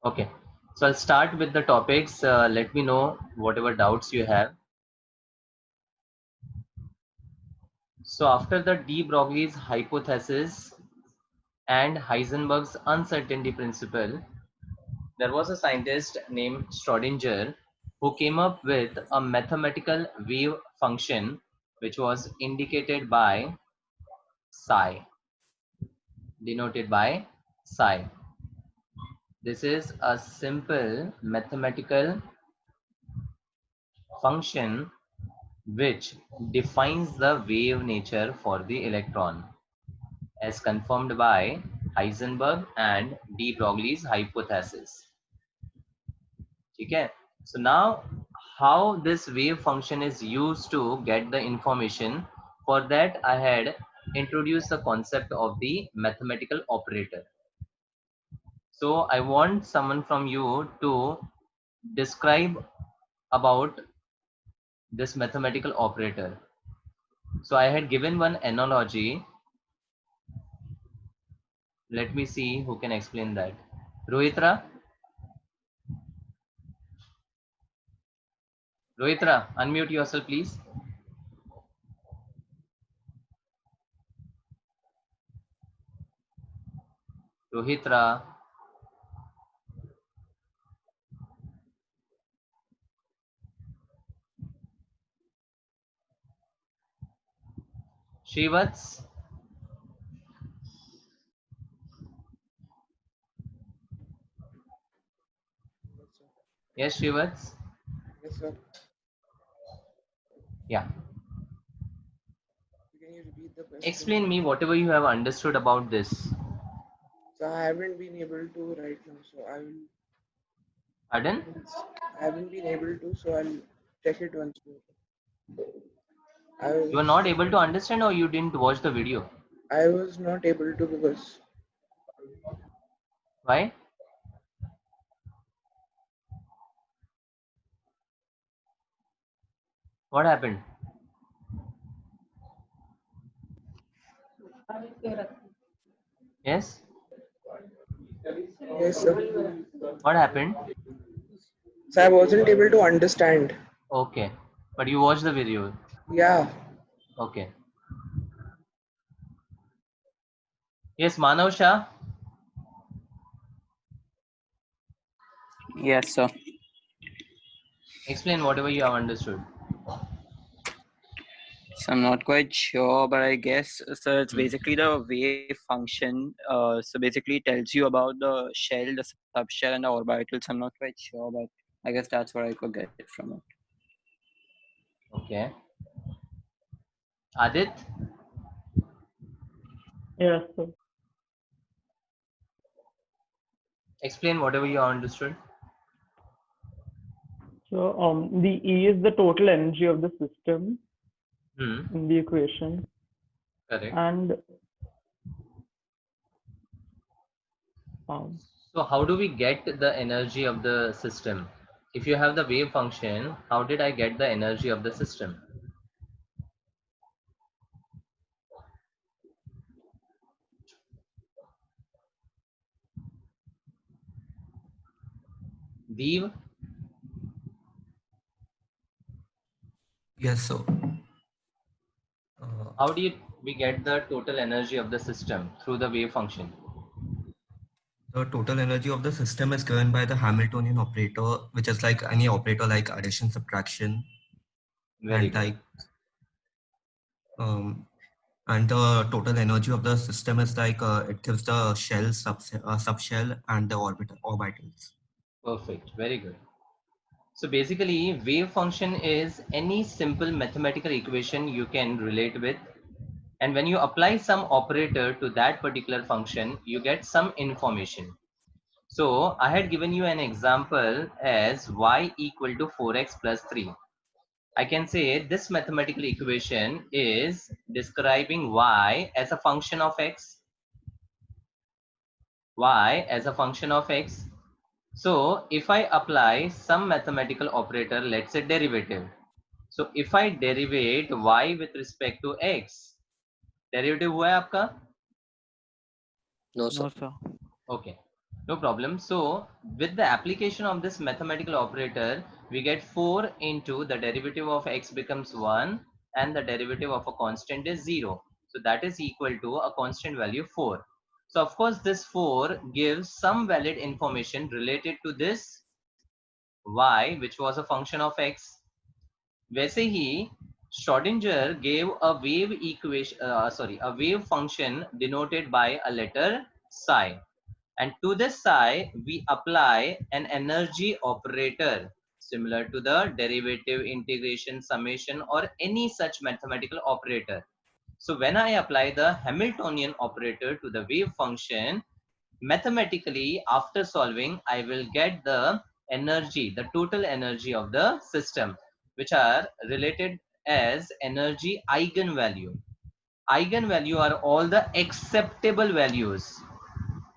Okay, so I'll start with the topics. Let me know whatever doubts you have. So after the de Broglie's hypothesis and Heisenberg's uncertainty principle, there was a scientist named Schrodinger who came up with a mathematical wave function which was indicated by psi, denoted by psi. This is a simple mathematical function which defines the wave nature for the electron as confirmed by Heisenberg and de Broglie's hypothesis. Okay, so now how this wave function is used to get the information, for that I had introduced the concept of the mathematical operator. So I want someone from you to describe about this mathematical operator. So I had given one analogy. Let me see who can explain that. Rohitra? Rohitra, unmute yourself, please. Rohitra. Shivats? Yes, Shivats? Yes, sir. Yeah. Can you repeat the question? Explain me whatever you have understood about this. So I haven't been able to right now. So I will. Pardon? I haven't been able to. So I'll check it once more. I You are was. not able to understand or you didn't watch the video? I was not able to because Why? What happened? Yes? yes, sir. What happened? So I wasn't able to understand. Okay. But you watched the video. Yeah. Okay. Yes, Manav Shah, Yes, sir. explain whatever you have understood. So I'm not quite sure, but I guess so. It's Hmm. basically the wave function. So basically, it tells you about the shell, the subshell, and the orbitals. I'm not quite sure, but I guess that's what I could get from it. Okay. Adit, Yes, sir. explain whatever you have understood. So the E is the total energy of the system Hmm. in the equation, Correct. and um, So how do we get the energy of the system? If you have the wave function, how did I get the energy of the system? Dev, Yes, so uh, how do we get the total energy of the system through the wave function? the total energy of the system is given by the Hamiltonian operator, which is like any operator like addition, subtraction, Very and good. like um, and the total energy of the system is like it gives the shell, subshell, and the orbitals. Perfect. Very good. So basically, wave function is any simple mathematical equation you can relate with. And when you apply some operator to that particular function, you get some information. So I had given you an example as y equal to 4x plus 3. I can say this mathematical equation is describing y as a function of x, y as a function of x. So if I apply some mathematical operator, let's say derivative. So if I derivate y with respect to x, derivative हुआ है आपका? No, no, sir. sir. Okay. No problem. So with the application of this mathematical operator, we get 4 into the derivative of x becomes 1 and the derivative of a constant is 0. So that is equal to a constant value 4. So of course this 4 gives some valid information related to this y, which was a function of x. वैसे ही Schrodinger gave a wave equation, a wave function denoted by a letter psi. And to this psi, we apply an energy operator similar to the derivative, integration, summation, or any such mathematical operator. So when I apply the Hamiltonian operator to the wave function, mathematically, after solving, I will get the energy, the total energy of the system, which are related as energy eigenvalue. Eigenvalue are all the acceptable values,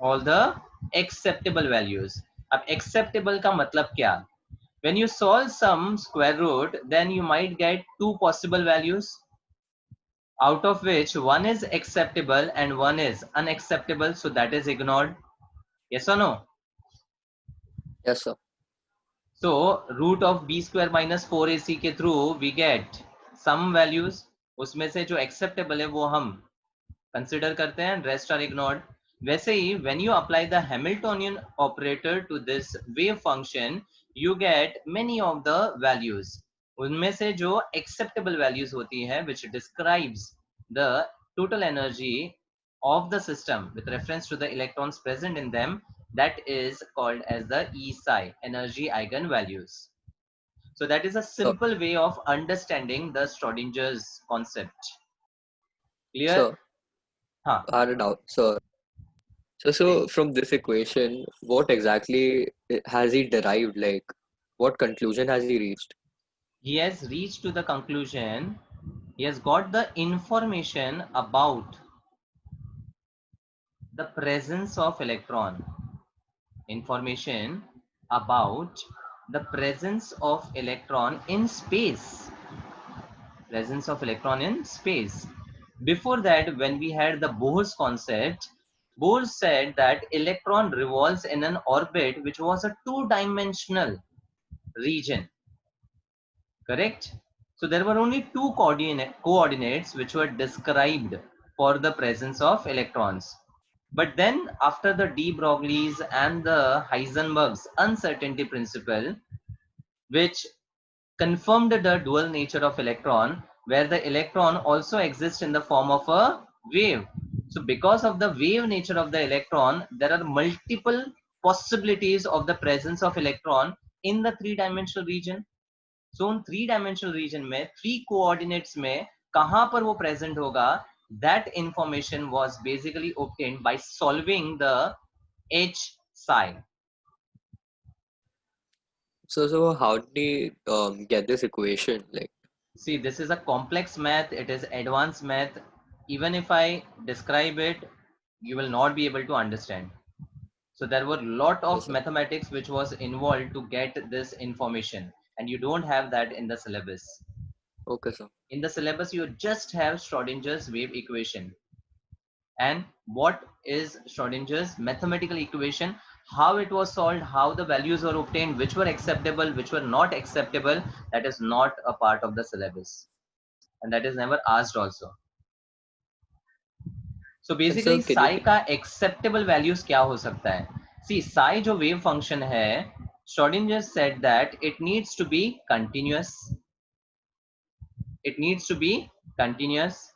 all the acceptable values. अब acceptable का मतलब क्या? When you solve some square root, then you might get two possible values, out of which one is acceptable and one is unacceptable, so that is ignored. Yes or no? Yes, sir. So root of b square minus 4ac के through we get some values, उसमें से जो acceptable है वो हम consider करते हैं, rest are ignored. वैसे ही when you apply the Hamiltonian operator to this wave function, you get many of the values. उनमें से जो acceptable values होती है, which describes the total energy of the system with reference to the electrons present in them, that is called as the E psi, energy eigenvalues. So that is a simple way of understanding the Schrodinger's concept. Clear? So, Huh. I had a doubt. So from this equation, what exactly has he derived? Like, what conclusion has he reached? He has reached to the conclusion, he has got the information about the presence of electron, information about the presence of electron in space, presence of electron in space. Before that, when we had the Bohr's concept, Bohr said that electron revolves in an orbit which was a two-dimensional region. Correct? So there were only two coordinates which were described for the presence of electrons. But then after the de Broglie's and the Heisenberg's uncertainty principle, which confirmed the dual nature of electron, where the electron also exists in the form of a wave. So because of the wave nature of the electron, there are multiple possibilities of the presence of electron in the three-dimensional region. So उन three dimensional reason में three coordinates में कहां पर वो present होगा, that information was basically obtained by solving the H psi. So how did he get this equation? Like, See, this is a complex math, it is advanced math. Even if I describe it, you will not be able to understand. So there were a lot of Yes, sir. mathematics which was involved to get this information, and you don't have that in the syllabus. Okay, sir. In the syllabus, you just have Schrodinger's wave equation. And what is Schrodinger's mathematical equation, how it was solved, how the values were obtained, which were acceptable, which were not acceptable, that is not a part of the syllabus. And that is never asked also. So basically, And sir, psi का acceptable values क्या हो सकता है? See, psi जो wave function है, Schrodinger said that it needs to be continuous. It needs to be continuous,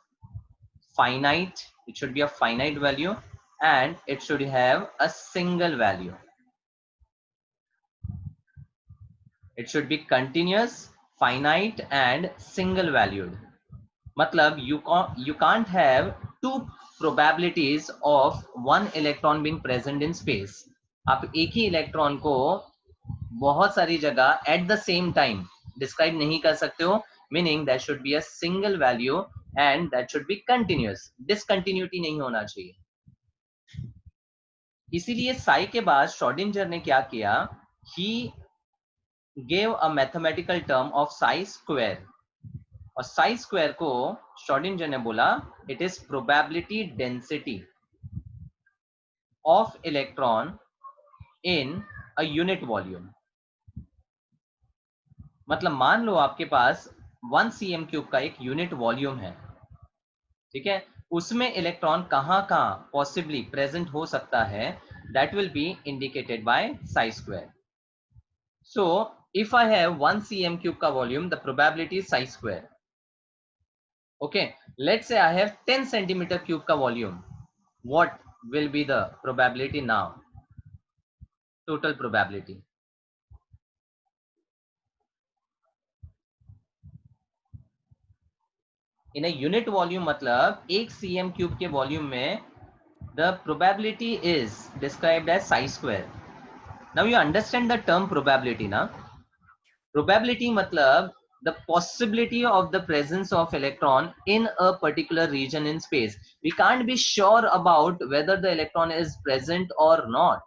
finite. It should be a finite value, and it should have a single value. It should be continuous, finite, and single valued. मतलब you can't have two probabilities of one electron being present in space. आप एक ही electron को बहुत सारी जगह at the same time describe नहीं कर सकते हो, meaning there should be a single value and that should be continuous. Discontinuity नहीं होना चाहिए. इसीलिए psi के बाद श्रोडिंजर ने क्या किया, he gave a mathematical term of psi square. और psi square को श्रोडिंजर ने बोला it is probability density of electron in a unit volume. मतलब मान लो आपके पास 1 cm³ का एक यूनिट वॉल्यूम है, ठीक है, उसमें इलेक्ट्रॉन कहां पॉसिबली प्रेजेंट हो सकता है, that will be indicated by psi square. So if I have 1 cm³ का volume, the probability is psi square. Okay, let's say I have 10 cm³ का volume. What will be the probability now? Total probability. In a unit volume मतलब 1 cm³ के volume में the probability is described as psi square. Now you understand the term probability ना? Probability मतलब the possibility of the presence of electron in a particular region in space. We can't be sure about whether the electron is present or not.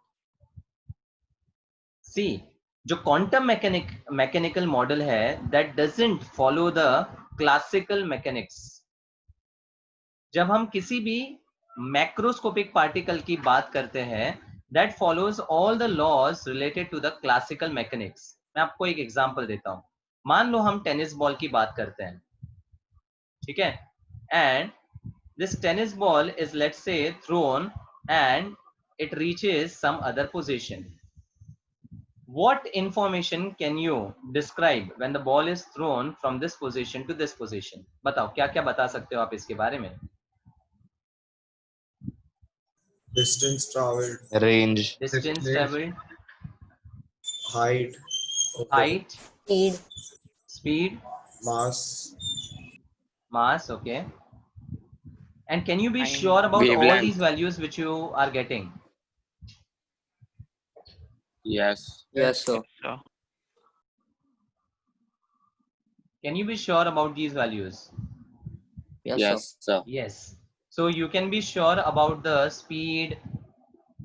See, जो quantum mechanical model है, that doesn't follow the classical mechanics. जब हम किसी भी macroscopic particle की बात करते हैं, that follows all the laws related to the classical mechanics. मैं आपको एक एग्जांपल देता हूं. मान लो हम टेनिस बॉल की बात करते हैं, ठीक है, and this tennis ball is, let's say, thrown and it reaches some other position. What information can you describe when the ball is thrown from this position to this position? बताओ क्या क्या बता सकते हो आप इसके बारे में? Distance traveled, range, Distance Distance. traveled, height, okay. height, Speed. speed, Mass, mass, okay. And can you be Time. sure about all Wavelength. these values which you are getting? yes, Yes, sir. So, Can you be sure about these values? Yes, sir. yes, sir. Yes. So you can be sure about the speed,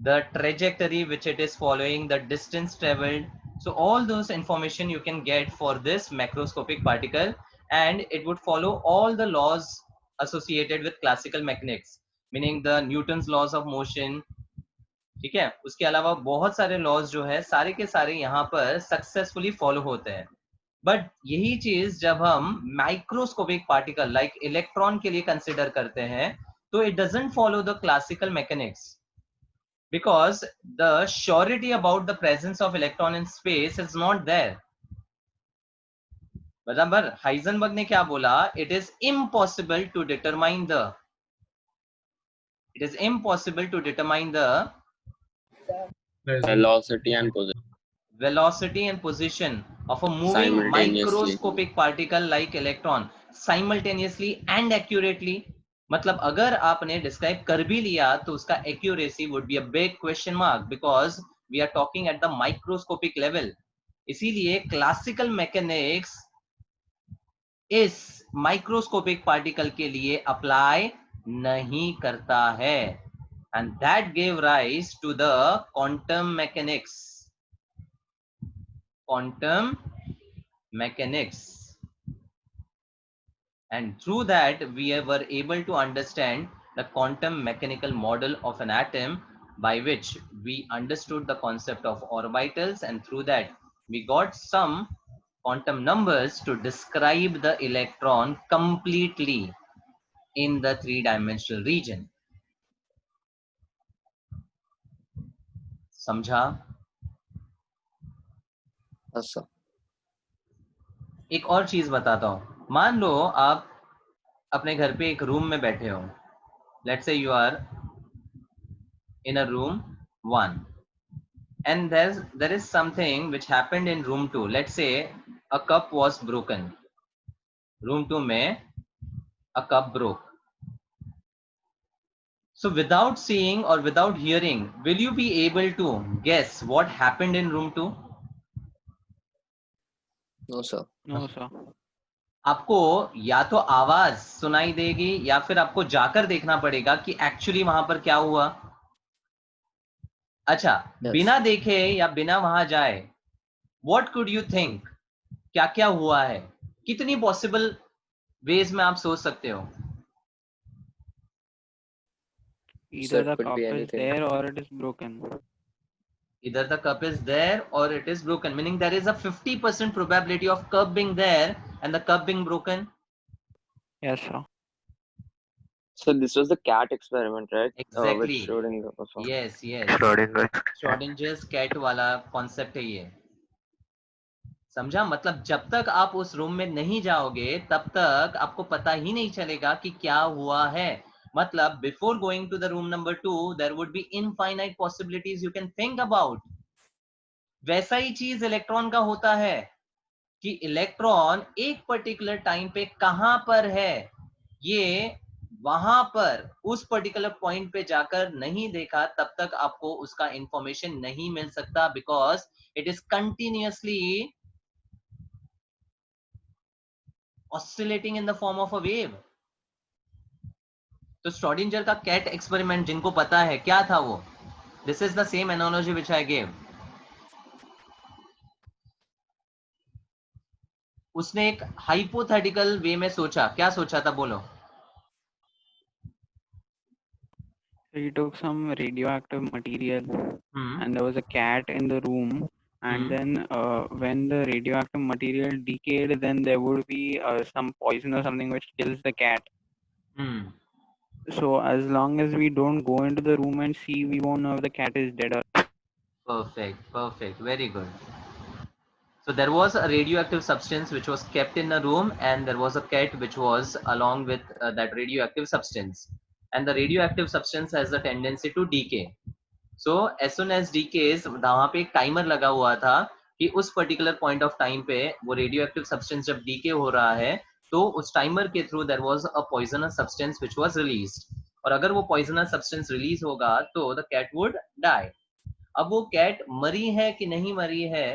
the trajectory which it is following, the distance traveled. So all those information you can get for this macroscopic particle, and it would follow all the laws associated with classical mechanics, meaning the Newton's laws of motion. ठीक है, उसके अलावा बहुत सारे laws जो है सारे के सारे यहाँ पर सक्सेसफुली फॉलो होते हैं. बट यही चीज जब हम माइक्रोस्कोपिक पार्टिकल लाइक इलेक्ट्रॉन के लिए कंसिडर करते हैं, तो it doesn't follow the classical mechanics, because the surety about the presence of electron in space is not there. बराबर, हाइजेनबर्ग ने क्या बोला? It is impossible to determine the Velocity and position velocity and position of a moving Simultaneously. microscopic particle like electron simultaneously and accurately. मतलब अगर आपने describe कर भी लिया तो उसका accuracy would be a big question mark, because we are talking at the microscopic level. इसीलिए classical mechanics इस माइक्रोस्कोपिक पार्टिकल के लिए अप्लाई नहीं करता है, and that gave rise to the quantum mechanics. And through that we were able to understand the quantum mechanical model of an atom, by which we understood the concept of orbitals, and through that we got some quantum numbers to describe the electron completely in the three-dimensional region. समझा? Yes, sir. एक और चीज बताता हूं. मान लो आप अपने घर पे एक रूम में बैठे हो. Let's say you are in a room 1 and there is something which happened in room 2. Let's say a cup was broken. Room 2 में a cup broke. So without seeing or without hearing, will you be able to guess what happened in room 2? No, sir. no, sir. आपको या तो आवाज सुनाई देगी या फिर आपको जाकर देखना पड़ेगा कि एक्चुअली वहां पर क्या हुआ. अच्छा, Yes. बिना देखे या बिना वहां जाए, व्हाट कुड यू थिंक, क्या क्या हुआ है? कितनी पॉसिबल वेज में आप सोच सकते हो? Either it the could cup be is anything. there or it is broken. Either the cup is there or it is broken, meaning there is a 50% probability of cup being there and the cup being broken. Yes, sir. So this was the cat experiment, right? With Exactly. Schrodinger also. Yes. Schrodinger. Schrodinger's cat वाला concept है ये. समझा? मतलब जब तक आप उस room में नहीं जाओगे तब तक आपको पता ही नहीं चलेगा कि क्या हुआ है. मतलब before going to the room number 2 there would be infinite possibilities you can think about. वैसा ही चीज इलेक्ट्रॉन का होता है कि इलेक्ट्रॉन एक पर्टिकुलर टाइम पे कहां पर है, ये वहां पर उस पर्टिकुलर पॉइंट पे जाकर नहीं देखा तब तक आपको उसका इंफॉर्मेशन नहीं मिल सकता, because it is continuously oscillating in the form of a wave. तो श्रोडिंजर का कैट एक्सपेरिमेंट जिनको पता है क्या था वो, this is the same analogy which I gave. उसने एक हाइपोथेटिकल वे में सोचा. क्या सोचा था बोलो? So he took some radioactive material and there was a cat in the room, and then when the radioactive material decayed, then there would be some poison or something which kills the cat. So as long as we don't go into the room and see, we won't know if the cat is dead or. Perfect, very good. So there was a radioactive substance which was kept in a room and there was a cat which was along with that radioactive substance, and the radioactive substance has a tendency to decay. So as soon as decays, वहाँ पे एक timer लगा हुआ था कि उस particular point of time पे वो रेडियोएक्टिव सब्सटेंस जब डीके हो रहा है तो उस टाइमर के through their was a poisonous substance which was released, और अगर वो पॉइजनस सब्सटेंस रिलीज होगा तो द कैट वुड डाई. अब वो कैट मरी है कि नहीं मरी है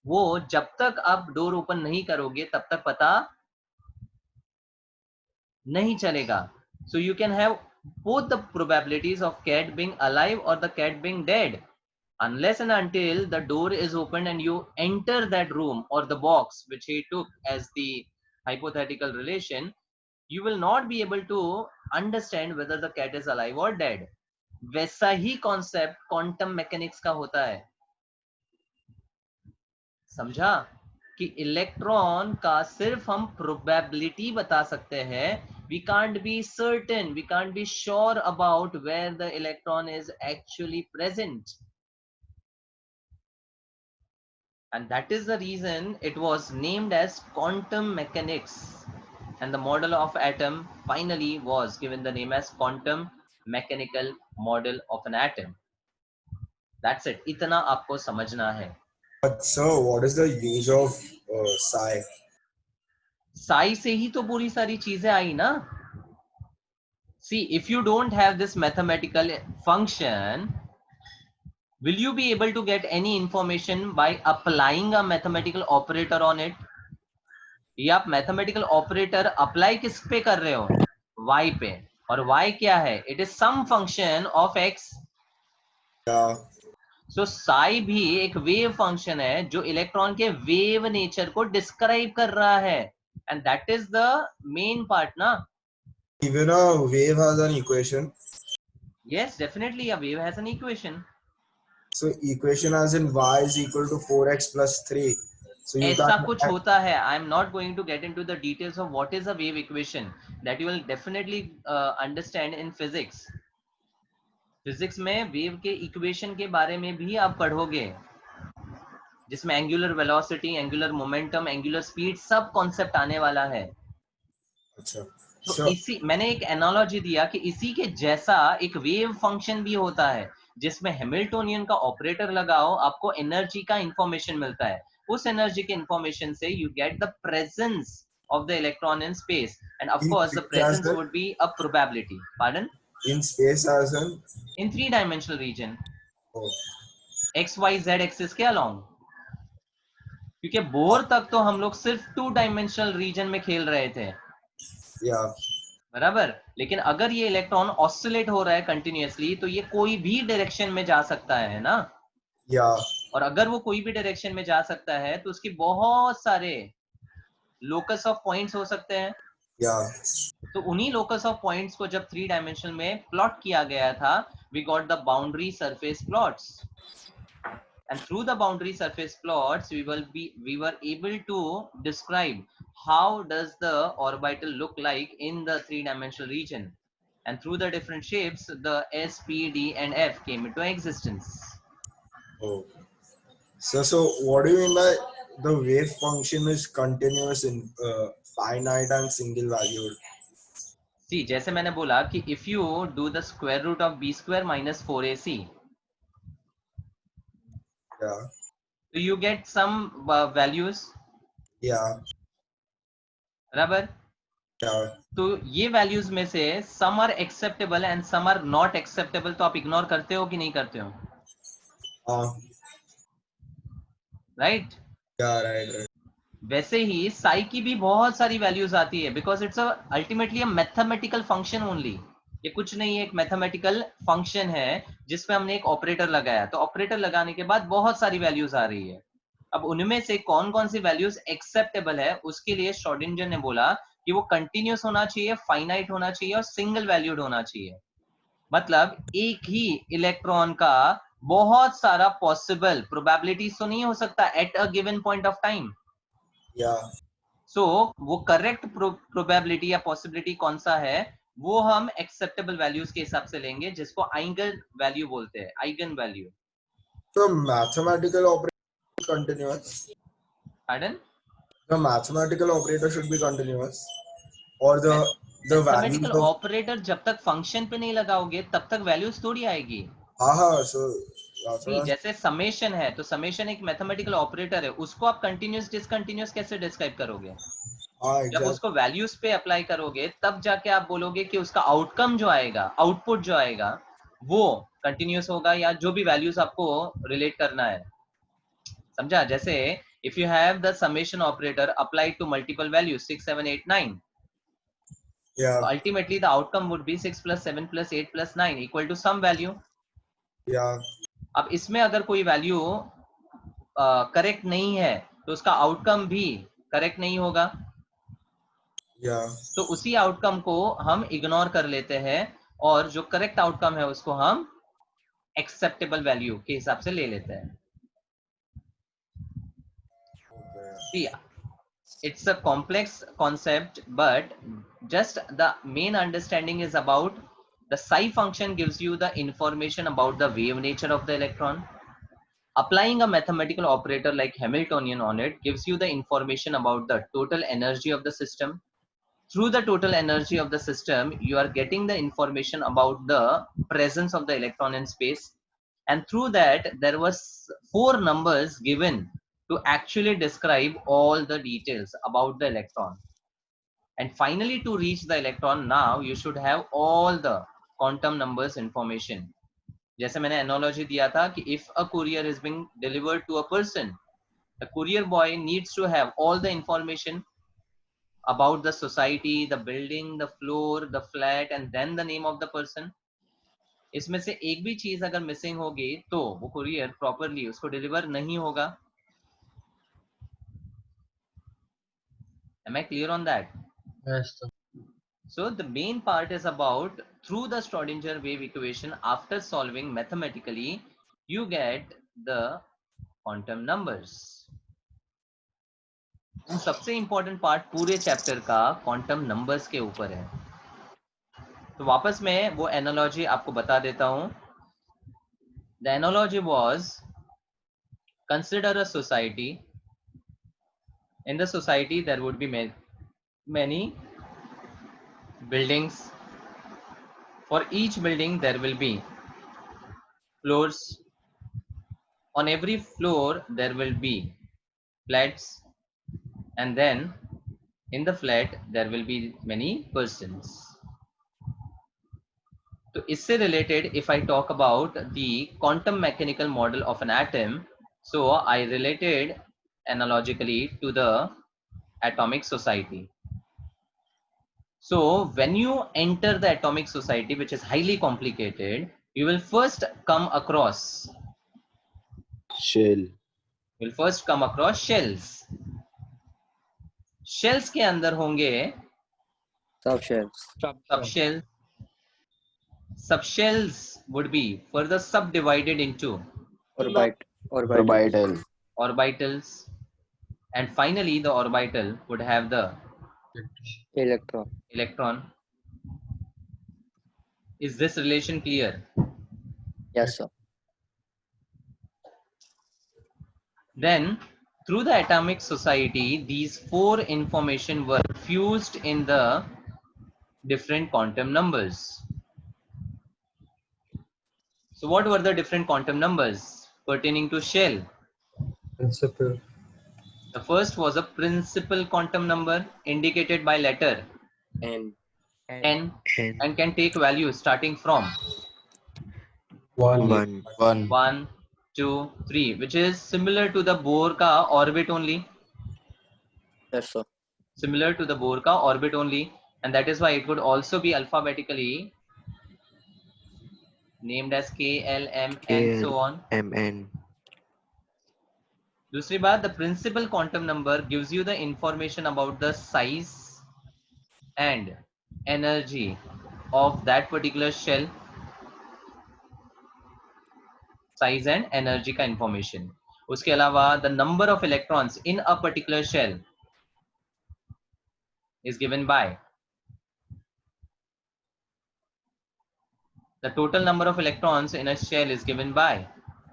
वो जब तक आप डोर ओपन नहीं करोगे तब तक पता नहीं चलेगा. So you can have both the probabilities of cat being alive or the cat being dead, unless and until the door is opened and you enter that room or the box which he took as the hypothetical relation, you will not be able to understand whether the cat is alive or dead. वैसा ही concept quantum mechanics का होता है. समझा कि electron का सिर्फ हम probability बता सकते हैं. We can't be certain, we can't be sure about where the electron is actually present. And that is the reason it was named as quantum mechanics. And the model of atom finally was given the name as quantum mechanical model of an atom. That's it. इतना आपको समझना है. But sir, what is the use of psi? Psi से ही तो पूरी सारी चीजें आई ना. See, if you don't have this mathematical function, will you be able to get any information by applying a mathematical operator on it? ये आप mathematical operator apply किस पे कर रहे हो? Y पे. और Y क्या है? It is some function of x. Yeah. So psi भी एक wave function है जो इलेक्ट्रॉन के wave nature को describe कर रहा है. And that is the main part ना. Even a wave has an equation. Yes, definitely a wave has an equation. So equation as in y is equal to 4x plus 3. So you ऐसा can कुछ होता है. I am not going to get into the details of what is a wave equation. That you will definitely understand in physics. Physics में wave के equation के बारे में भी आप पढ़ोगे, जिसमें angular velocity, angular momentum, angular speed सब concept आने वाला है. अच्छा. तो Sure. इसी मैंने एक एनालॉजी दिया कि इसी के जैसा एक वेव फंक्शन भी होता है जिसमें हैमिल्टोनियन का ऑपरेटर लगाओ, आपको एनर्जी का इंफॉर्मेशन मिलता है. उस एनर्जी के इंफॉर्मेशन से you get the presence of the electron in space, end of course the presence would be a probability. Pardon? In space as in 3-dimensional region. Oh. x y z axis के along. क्योंकि bore तक तो हम लोग सिर्फ 2-dimensional reason में खेल रहे थे. Yeah. बराबर. लेकिन अगर ये इलेक्ट्रॉन ऑसिलेट हो रहा है कंटिन्यूअसली तो ये कोई भी डायरेक्शन में जा सकता है ना. Yeah. और अगर वो कोई भी डायरेक्शन में जा सकता है तो उसके बहुत सारे लोकस ऑफ पॉइंट्स हो सकते हैं. Yeah. तो उन्हीं लोकस ऑफ पॉइंट्स को जब 3-dimensional में प्लॉट किया गया था, we got the boundary surface plots. And through the boundary surface plots, we were able to describe how does the orbital look like in the three-dimensional region. And through the different shapes, the S, P, D, and F came into existence. Oh. So what do you mean by the wave function is continuous in finite and single valued? See, जैसे मैंने बोला कि if you do the square root of b square minus 4ac, Yeah. so you get some values. Yeah. बराबर. Yeah. तो ये values में से some are acceptable and some are not acceptable, तो आप इग्नोर करते हो कि नहीं करते हो? राइट? right. वैसे ही साई की भी बहुत सारी वैल्यूज आती है, because it's ultimately a mathematical function only. ये कुछ नहीं है, एक मैथमेटिकल फंक्शन है जिसपे हमने एक ऑपरेटर लगाया. तो ऑपरेटर लगाने के बाद बहुत सारी वैल्यूज आ रही है. अब उनमें से कौन कौन सी वैल्यूज एक्सेप्टेबल है, उसके लिए श्रोडिंगर ने बोला कि वो कंटिन्यूस होना चाहिए, फाइनाइट होना चाहिए और सिंगल वैल्यूड होना चाहिए. मतलब एक ही इलेक्ट्रॉन का बहुत सारा पॉसिबल प्रोबेबिलिटीज तो नहीं हो सकता at a given point of time. So वो करेक्ट प्रोबेबिलिटी या पॉसिबिलिटी कौन सा है, वो हम एक्सेप्टेबल वैल्यूज के हिसाब से लेंगे, जिसको आइगन वैल्यू बोलते हैं, eigen value. So mathematical operator continuous. Pardon? The mathematical operator should be continuous, or the values mathematical of operator जब तक फंक्शन पे नहीं लगाओगे तब तक वैल्यूज थोड़ी आएगी. so जैसे समेशन है, तो समेशन एक मैथमेटिकल ऑपरेटर है, उसको आप कंटिन्यूस डिसकंटिन्यूस कैसे डिस्क्राइब करोगे? जब उसको वैल्यूज पे अप्लाई करोगे तब जाके आप बोलोगे कि उसका आउटकम जो आएगा, आउटपुट जो आएगा, वो कंटिन्यूस होगा या जो भी वैल्यूज आपको रिलेट करना है. समझा? जैसे if you have the summation operator applied to multiple values 6, 7, 8, 9, so ultimately the outcome would be 6 plus 7 plus 8 plus 9 equal to some value. अब इसमें अगर कोई वैल्यू करेक्ट नहीं है तो उसका आउटकम भी करेक्ट नहीं होगा. तो उसी आउटकम को हम इग्नोर कर लेते हैं और जो करेक्ट आउटकम है उसको हम एक्सेप्टेबल वैल्यू के हिसाब से ले लेते हैं. See, it's a complex concept, but just the main understanding is about the psi function gives you the information about the wave nature of the electron. Applying a mathematical operator like Hamiltonian on it gives you the information about the total energy of the system. Through the total energy of the system, you are getting the information about the presence of the electron in space. And through that, there was 4 numbers given to actually describe all the details about the electron. And finally, to reach the electron, now you should have all the quantum numbers information. जैसे मैंने analogy दिया था कि if a courier is being delivered to a person, the courier boy needs to have all the information about the society, the building, the floor, the flat, and then the name of the person. इसमें से एक भी चीज अगर missing होगी तो वो courier properly उसको डिलीवर नहीं होगा. Am I clear on that? Yes, sir. So the main part is about through the Schrodinger wave equation, after solving mathematically, you get the quantum numbers. सबसे इंपॉर्टेंट पार्ट पूरे chapter का quantum numbers के ऊपर है. तो वापस मैं वो एनालॉजी आपको बता देता हूं. The analogy was, consider a society. In the society there would be many buildings. For each building there will be floors. On every floor there will be flats, and then in the flat there will be many persons. तो इससे related, if I talk about the quantum mechanical model of an atom, so I related analogically to the atomic society. So when you enter the atomic society, which is highly complicated, you will first come across Shell. You will first come across shells. Shells के अंदर होंगे subshells. Subshells would be further subdivided into Orbital. orbitals, and finally the orbital would have the Electron. electron. Is this relation clear? Yes, sir. Then, through the atomic society, these four information were fused in the different quantum numbers. So what were the different quantum numbers pertaining to shell? Principal. The first was a principal quantum number indicated by letter N. n and can take values starting from 1. 1, 2, 3, which is similar to the Bohr ka orbit only. Yes, sir. Similar to the Bohr ka orbit only, and that is why it would also be alphabetically named as K, L, M, and so on. MN. दूसरी बात, the principal quantum number gives you the information about the size and energy of that particular shell. Size and energy का information. उसके अलावा the number of electrons in a particular shell is given by the total number of electrons in a shell is given by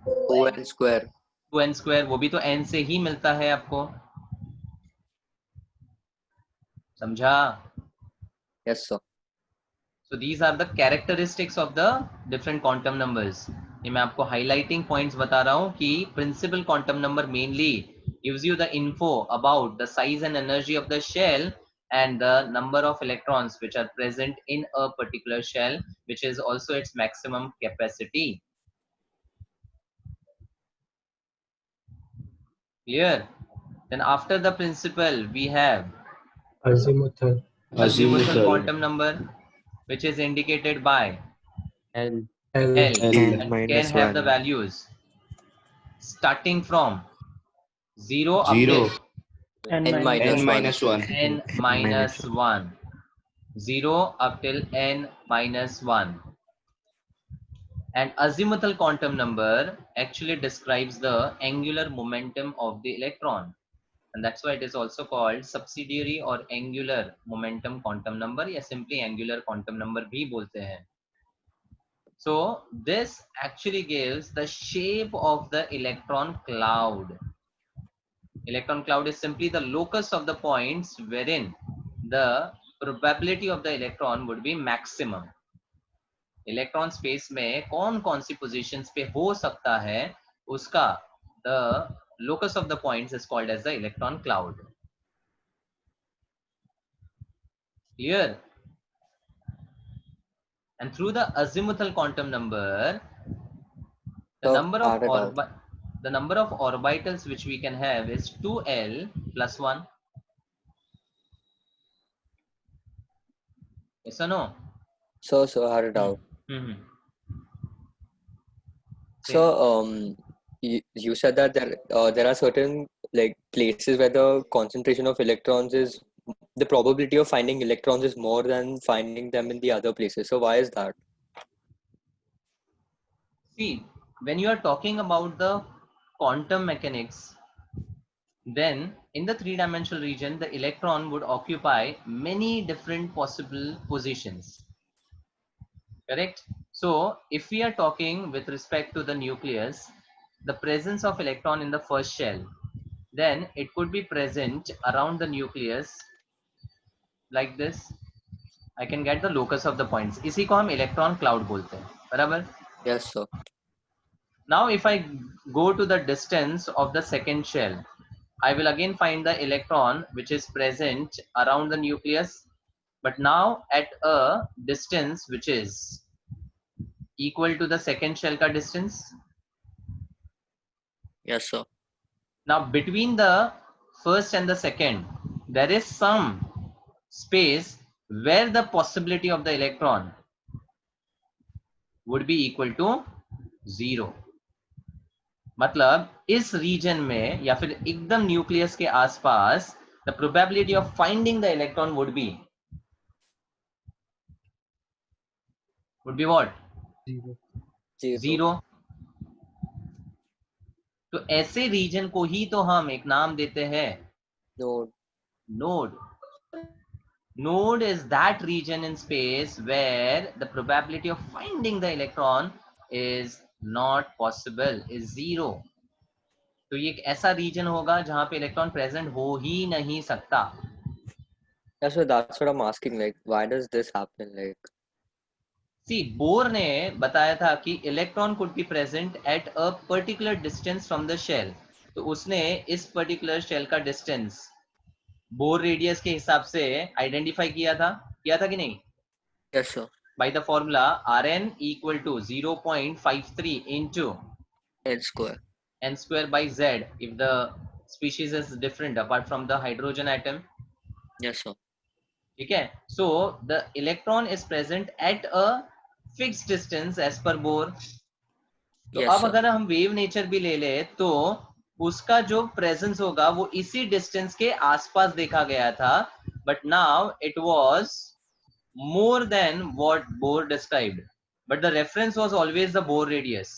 2n square. 2n square. वो भी तो n से ही मिलता है आपको, समझा? Yes, sir. So these are the characteristics of the different quantum numbers. ये मैं आपको highlighting points बता रहा हूँ कि principal quantum number mainly gives you the info about the size and energy of the shell and the number of electrons which are present in a particular shell, which is also its maximum capacity. Clear? Then after the principal, we have Azimuthal. azimuthal quantum number, which is indicated by L. L N and can minus have the 1. values starting from 0 up till N N minus minus 1. n minus 1. 0 up till n minus 1. And azimuthal quantum number actually describes the angular momentum of the electron. And that's why it is also called subsidiary or angular momentum quantum number, या simply angular quantum number भी बोलते हैं. So this actually gives the shape of the electron cloud. Electron cloud is simply the locus of the points wherein the probability of the electron would be maximum. Electron space में कौन कौन सी positions पे हो सकता है उसका the locus of the points is called as the electron cloud. Clear? And through the azimuthal quantum number, the number of orbitals which we can have is 2l plus 1. Yes or no? So I had a doubt. Mm-hmm. So you said that there are certain like places where the concentration of electrons is, the probability of finding electrons is more than finding them in the other places. So why is that? See, when you are talking about the quantum mechanics, then in the three-dimensional region, the electron would occupy many different possible positions. Correct? So if we are talking with respect to the nucleus, the presence of electron in the first shell, then it could be present around the nucleus like this. I can get the locus of the points. इसी को हम electron cloud बोलते हैं, बराबर? Yes, sir. Now if I go to the distance of the second shell, I will again find the electron which is present around the nucleus, but now at a distance which is equal to the second shell ka distance. Yes, sir. Now between the first and the second, there is some space where the possibility of the electron would be equal to 0. मतलब इस reason में या फिर एकदम nucleus के आसपास the probability of finding the electron would be what? 0. 0. तो तो ऐसे रीजन को ही तो हम एक नाम देते हैं Node. node. Node is that region in space where the probability of finding the electron is not possible, is zero. तो ये एक ऐसा रीजन होगा जहां पे इलेक्ट्रॉन प्रेजेंट हो ही नहीं सकता. That's what I'm asking. Like, why does this happen? Like, See, Bohr ने बताया था कि electron could be present at a particular distance from the shell. तो उसने इस पर्टिकुलर शेल का डिस्टेंस बोर रेडियस के हिसाब से आइडेंटिफाई किया था कि नहीं? yes, sir. By the formula Rn equal to 0.53 into N square. n square by z if the species is different apart from the hydrogen atom. Yes, sir. ठीक है. So the electron is present at a fixed distance as per Bohr. तो Yes, अब sir. अगर हम wave nature भी ले ले तो उसका जो प्रेजेंस होगा वो इसी डिस्टेंस के आसपास देखा गया था, but now it was more than what Bohr described, but the reference was always the Bohr radius.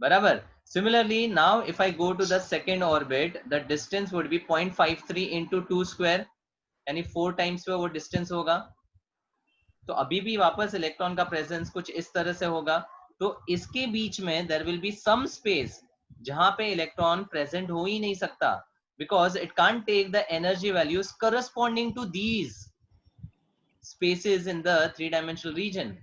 बराबर. Similarly, now if I go to the second orbit, the distance would be 0.53 into 2 square, यानी 4 times पे वो distance होगा. तो अभी भी वापस electron का प्रेजेंस कुछ इस तरह से होगा. तो इसके बीच में there will be some space जहां पे इलेक्ट्रॉन प्रेजेंट हो ही नहीं सकता, because it can't take the energy values corresponding to these spaces in the 3-dimensional region.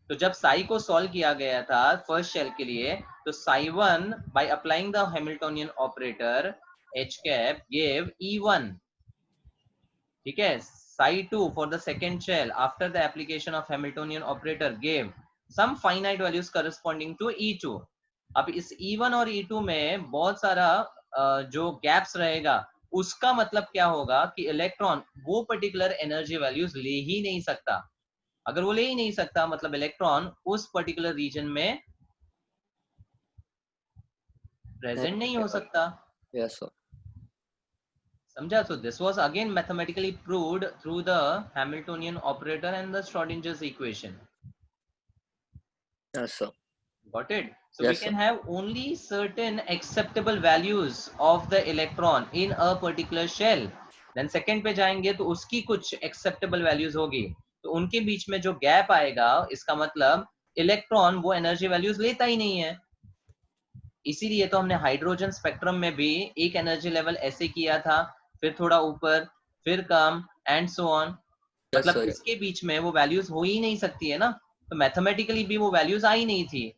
तो जब साई को सॉल्व किया गया था फर्स्ट शेल के लिए, तो Sai 1 by applying the Hamiltonian operator h cap gave E1. ठीक है. Psi 2 for the second shell after the application of Hamiltonian operator gave some finite values corresponding to E2. अब इस E1 और E2 में बहुत सारा जो गैप्स रहेगा, उसका मतलब क्या होगा कि इलेक्ट्रॉन वो पर्टिकुलर एनर्जी वैल्यूज ले ही नहीं सकता. अगर वो ले ही नहीं सकता मतलब इलेक्ट्रॉन उस पर्टिकुलर रीजन में प्रेजेंट नहीं हो सकता. Yes, sir. समझा? So this was again mathematically proved through the Hamiltonian operator and the Schrodinger's equation. Yes, sir. Got it? So Yes, we can sir. have only certain acceptable values of the electron in a particular shell. Then second पे जाएंगे तो उसकी कुछ acceptable values होगी. तो उनके बीच में जो गैप आएगा, इसका मतलब इलेक्ट्रॉन वो एनर्जी वैल्यूज लेता ही नहीं है. इसीलिए तो हमने हाइड्रोजन स्पेक्ट्रम में भी एक एनर्जी लेवल ऐसे किया था, फिर थोड़ा ऊपर, फिर कम, एंड सो ऑन. Yes, मतलब sir. इसके बीच में वो वैल्यूज हो ही नहीं सकती है ना. तो मैथमेटिकली भी वो वैल्यूज आई नहीं थी.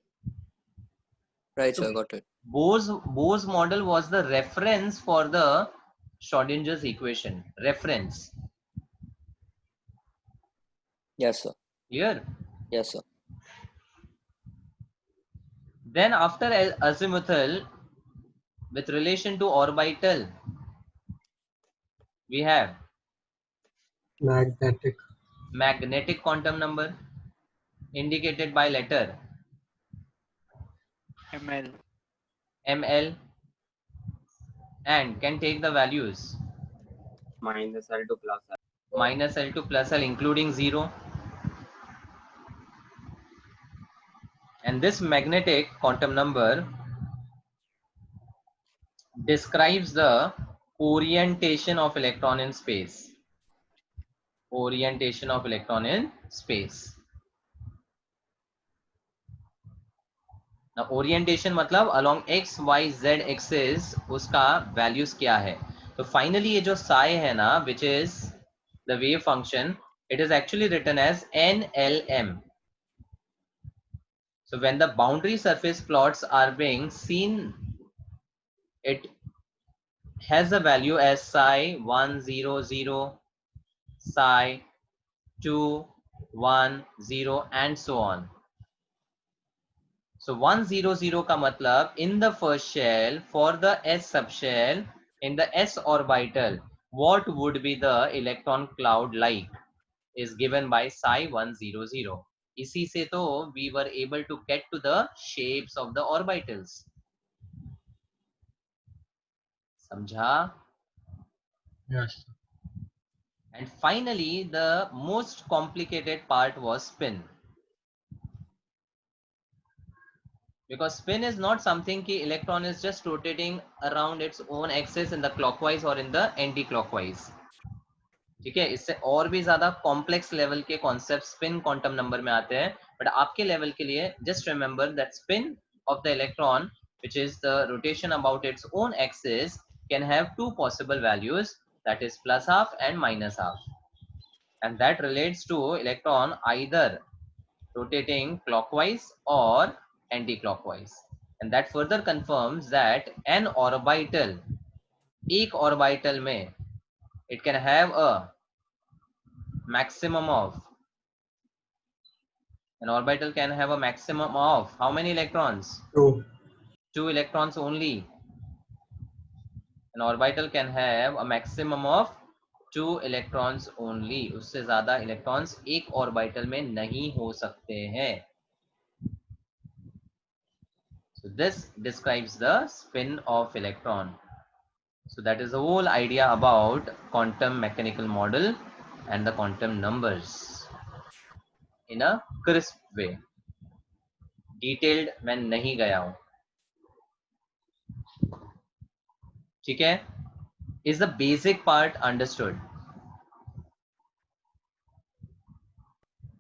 Right, So sir. Got it. Bohr's model was the reference for the Schrodinger's equation. Reference. Yes, sir. Clear? Yes, sir. Then after azimuthal, with relation to orbital, we have magnetic quantum number indicated by letter ML. ml, and can take the values minus L to plus L. minus L to plus L including 0. And this magnetic quantum number describes the orientation of electron in space. Orientation of electron in space. Now orientation मतलब along x, y, z axis उसका values क्या है. तो finally ये जो psi है ना, which is the wave function, it is actually written as NLM. So when the boundary surface plots are being seen, it has a value as psi 1, 0, 0, psi 2, 1, 0, and so on. So 1, 0, 0 का मतलब in the first shell for the s subshell in the s orbital, what would be the electron cloud like is given by psi 1, 0, 0. इसी से तो we were able to get to the shapes of the orbitals. समझा? Yes. And finally, the most complicated part was spin. because spin is not something कि electron is just rotating around its own axis in the clockwise or in the anti-clockwise. ठीक है, इससे और भी ज्यादा complex level के concept spin quantum number में आते हैं, बट आपके लेवल के लिए just remember that spin off the electron which is the rotation about its own axis can have two possible values, that is plus half and minus half, and that relates to electron either rotating clockwise or anti-clockwise, and that further confirms that an orbital, एक orbital में it can have a maximum of, an orbital can have a maximum of how many electrons? 2 electrons only. An orbital can have a maximum of 2 electrons only. उससे ज्यादा electrons एक orbital में नहीं हो सकते हैं. So this describes the spin of electron. So that is the whole idea about quantum mechanical model and the quantum numbers in a crisp way. Detailed मैं नहीं गया हूं. ठीक है? Is the basic part understood?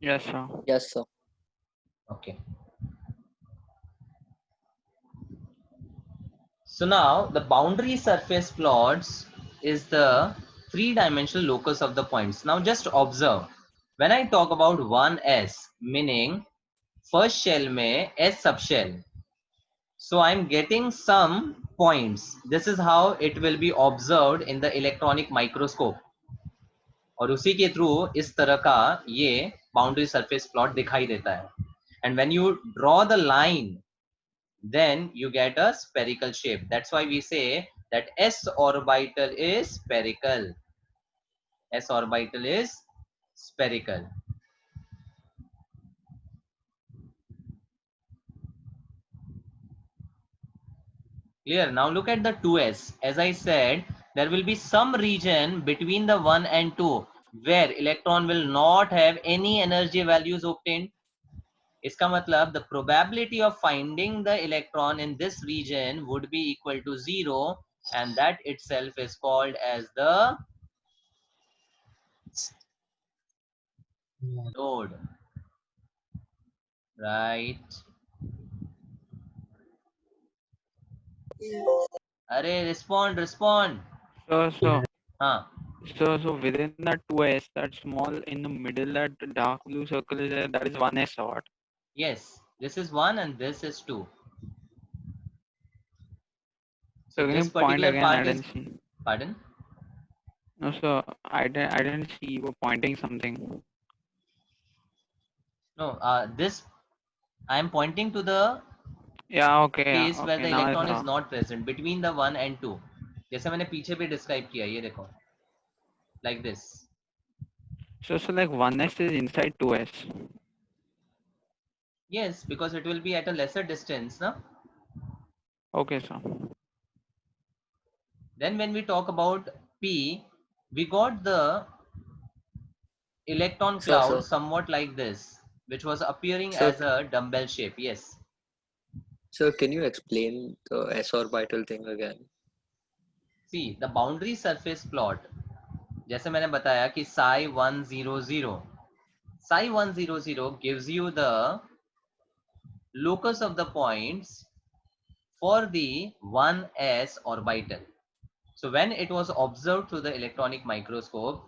Yes, sir. Yes, sir. Okay. So now the boundary surface plots is the three-dimensional locus of the points. Now just observe, when I talk about 1s, meaning first shell में s subshell, so I'm getting some points. This is how it will be observed in the electronic microscope. और उसी के through इस तरह का ये boundary surface plot दिखाई देता है. And when you draw the line, then you get a spherical shape. That's why we say that s orbital is spherical. S orbital is spherical. Clear? Now look at the 2s. As I said, there will be some region between the 1 and 2 where electron will not have any energy values obtained. इसका मतलब the probability of finding the electron in this region would be equal to 0, and that itself is called as the load. Right? Arey, respond. So हाँ. so within that 2s, that small in the middle, that dark blue circle is there, that is 1s or what? Yes, this is 1 and this is 2. So can this you point particular again? part I is, didn't see. pardon? No, so I didn't see you were pointing something. No, this I am pointing to the Yeah, okay. case Yeah, where okay. the Now I electron is saw. not present between the 1 and 2. जैसे मैंने पीछे भी describe किया, ये देखो, like this. So like 1s is inside 2s. Yes, because it will be at a lesser distance, no? Okay, sir. Then when we talk about P, we got the electron Sir, cloud sir. somewhat like this, which was appearing Sir, as a dumbbell shape. Yes. sir, can you explain the s orbital thing again? See, the boundary surface plot, जैसे मैंने बताया कि psi 100, psi 100 gives you the locus of the points for the 1s orbital. So when it was observed through the electronic microscope,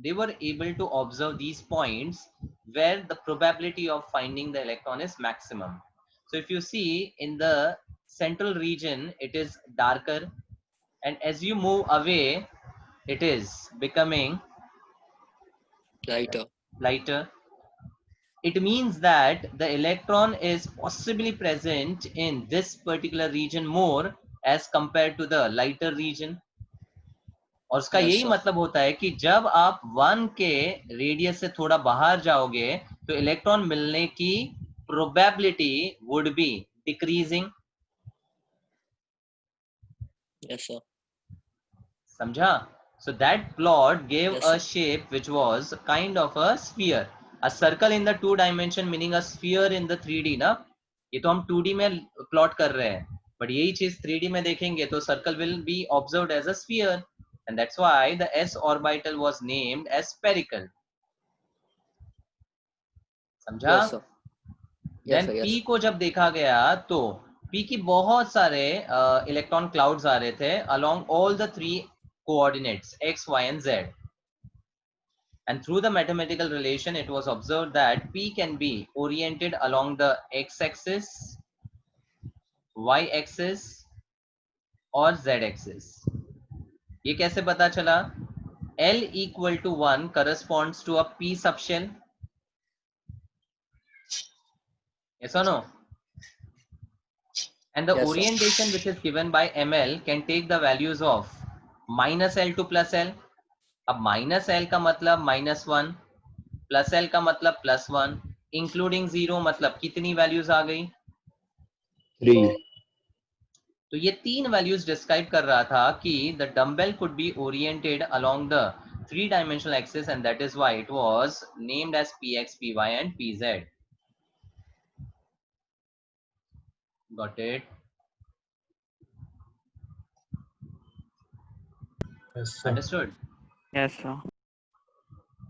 they were able to observe these points where the probability of finding the electron is maximum. So if you see in the central region, it is darker, and as you move away, it is becoming lighter. It means that the electron is possibly present in this particular region more as compared to the lighter region. और उसका Yes, यही sir. मतलब होता है कि जब आप 1 के रेडियस से थोड़ा बाहर जाओगे तो इलेक्ट्रॉन मिलने की probability would be decreasing. Yes, sir. समझा? So that plot gave Yes, a sir. shape which was kind of a sphere, a circle in the 2 dimension, meaning a sphere in the 3D, na? ये तो हम 2D में plot कर रहे हैं, but यही चीज 3D में देखेंगे तो circle will be observed as a sphere, and that's why the s orbital was named as spherical. समझा? Yes, sir. Yes, then sir. Yes. p को जब देखा गया तो p की बहुत सारे इलेक्ट्रॉन क्लाउड्स आ रहे थे along all the 3 coordinates x, y and z. And through the mathematical relation, it was observed that p can be oriented along the x-axis, y-axis और z-axis. ये कैसे पता चला? L equal to 1 corresponds to a p subshell. Yes or no? And the Yes, sir. orientation which is given by ML can take the values of minus L to plus L. अब minus L का मतलब -1, plus L का मतलब +1, including 0 मतलब कितनी values आ गई? 3. तो ये 3 वैल्यूज डिस्क्राइब कर रहा था कि the dumbbell could be oriented along the 3-dimensional axis, and that is why it was named as px, py and pz. Got it? Yes, sir. Understood? Yes, sir.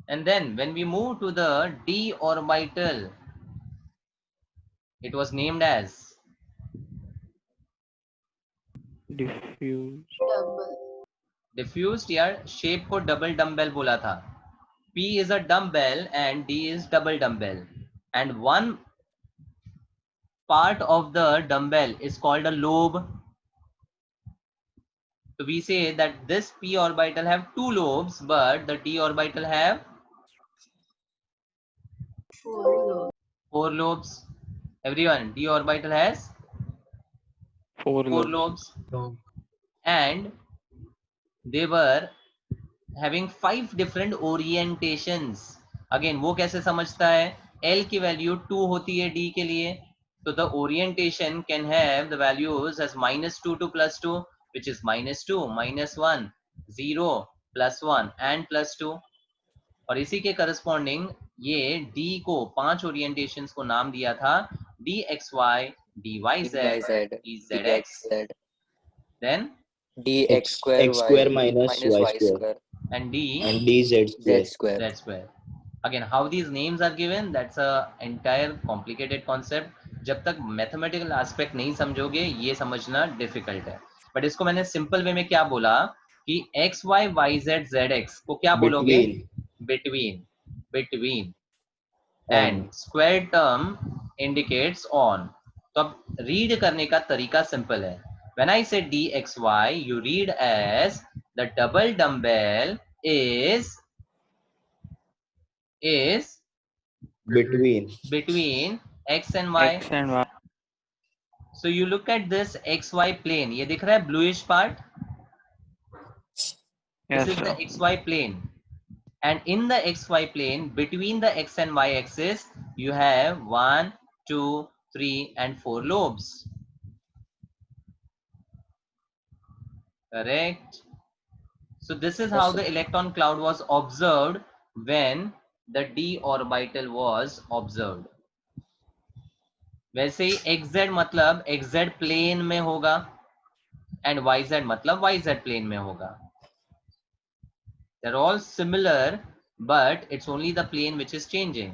And then when we move to the d orbital, it was named as diffused. यार shape को double dumbbell बोला था. p is a dumbbell and d is double dumbbell, and one part of the dumbbell is called a lobe. So we say that this p orbital have 2 lobes, but the d orbital have 4 lobes. Everyone, d orbital has 4 4 lobes. lobes, and they were having 5 different orientations. Again, वो कैसे समझता है? L की value 2 होती है d के लिए, so the orientation can have the values as -2 to +2, which is -2, -1, 0, +1 and +2. और इसी के करस्पॉन्डिंग ये d को 5 ओरिएंटेशंस को नाम दिया था dxy, dyz, DYZ, dzx, DXZ, then DX square X square Y minus minus Y Y square. square and d And dz Z square. square. z square. Again, how these names are given, that's a entire complicated concept. जब तक mathematical aspect नहीं समझोगे ये समझना difficult है, but इसको मैंने simple way में क्या बोला कि x y y z z x को क्या बोलोगे? Between. between On. and square term indicates on. तो अब रीड करने का तरीका सिंपल है. When I say dxy, you read as the double dumbbell is Between. x and y. X and Y. So you look at this xy plane. ये दिख रहा है bluish part? Yes, This is the sir. xy plane. And in the xy plane, between the x and y axis, you have 1, 2, 3 and 4 lobes. Correct? So this is how the electron cloud was observed when the d orbital was observed. वैसे ही xz मतलब xz plane में होगा and yz मतलब yz plane में होगा. They're all similar, but it's only the plane which is changing.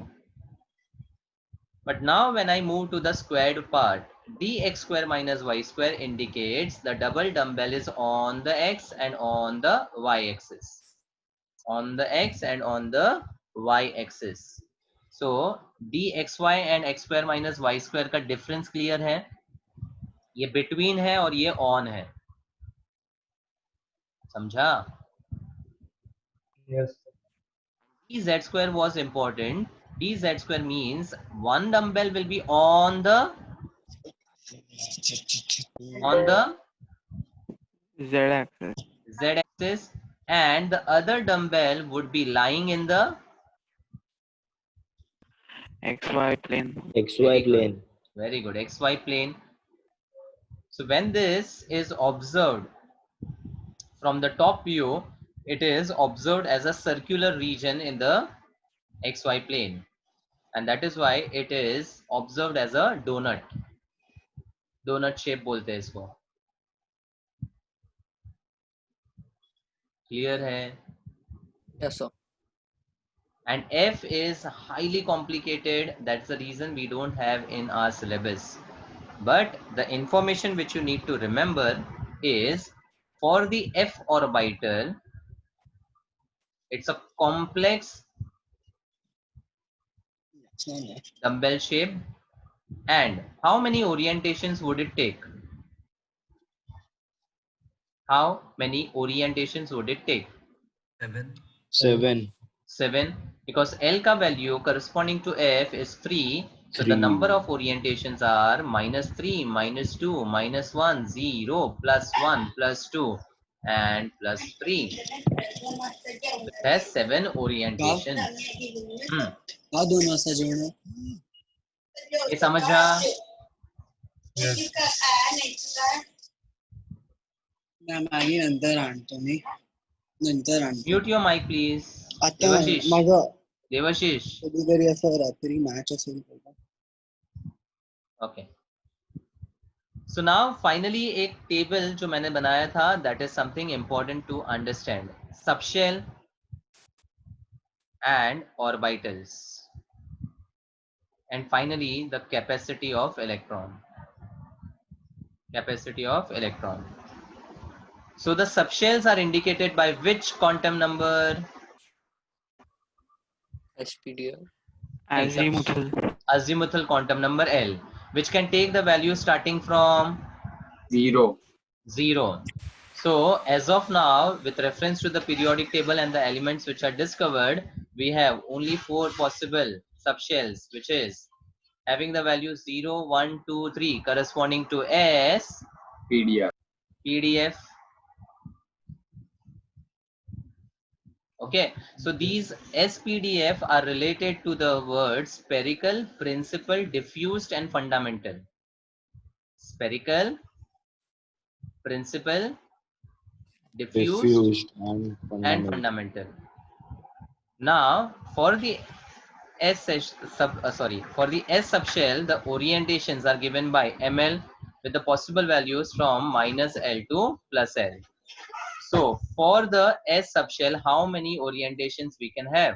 But now when I move to the squared part, dx square minus y square indicates the double dumbbell is on the x and on the y axis. On the x and on the y axis. So dxy and x square minus y square का difference clear है? ये between है और ये on है. समझा? Yes. dz square was important. dz square means one dumbbell will be on the Z axis. z axis and the other dumbbell would be lying in the XY plane. XY plane. very good xy plane. So when this is observed from the top view, it is observed as a circular region in the xy plane, and that is why it is observed as a donut. Donut shape बोलते हैं इसको. Clear है? Yes, sir. And F is highly complicated. That's the reason we don't have in our syllabus. But the information which you need to remember is for the F orbital, it's a complex dumbbell shape. And how many orientations would it take? How many orientations would it take? 7. 7. 7, because L ka value corresponding to F is 3. So the 3. number of orientations are -3, -2, -1, 0, +1, +2, and +3. It has 7 orientations. ये समझा? Mute your mic, please. Devashish. Devashish. कधीतरी असं रात्री match असेल Okay. So now finally एक table जो मैंने बनाया था, that is something important to understand. Subshell and orbitals. And finally the capacity of electron. Capacity of electron. So the subshells are indicated by which quantum number? SPDF. Azimuthal quantum number L, which can take the value starting from 0. 0. So as of now, with reference to the periodic table and the elements which are discovered, we have only 4 possible subshells, which is having the value 0, 1, 2, 3 corresponding to S, PDF. PDF. Okay, so these SPDF are related to the words spherical, principal, diffused, and fundamental. Spherical, principal, diffused, and fundamental. Now, for the for the S subshell, the orientations are given by ML with the possible values from -L to +L. So for the S subshell, how many orientations we can have?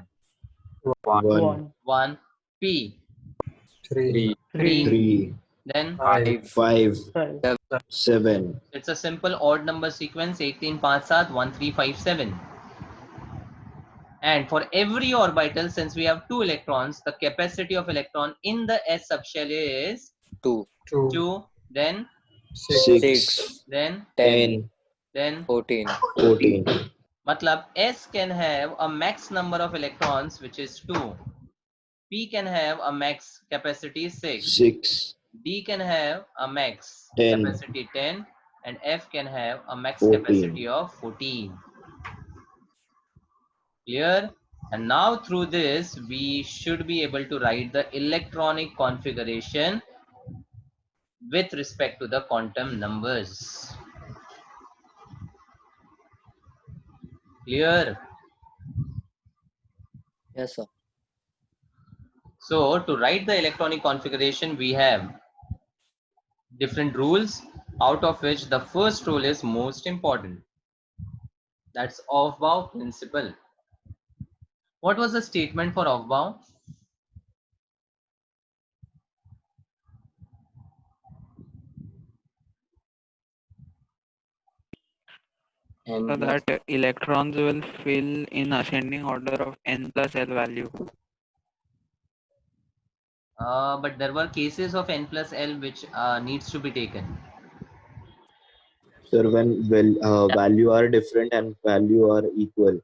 1. 1. P. 3. 3. Then 5. 7. It's a simple odd number sequence 18, 5, 7, 1, 3, 5, 7. And for every orbital, since we have 2 electrons, the capacity of electron in the S subshell is 2. 2. Then 6. Then 10. Then 14. 14. Matlab S can have a max number of electrons, which is 2. P can have a max capacity 6. 6. D can have a max 10. capacity 10. And F can have a max 14. capacity of 14. Clear? And now through this, we should be able to write the electronic configuration with respect to the quantum numbers. Clear? Yes, sir. So to write the electronic configuration, we have different rules, out of which the first rule is most important. That's Aufbau principle. What was the statement for Aufbau? So that electrons will fill in ascending order of n plus L value. But there were cases of n plus L which needs to be taken. Sir, when value are different and value are equal.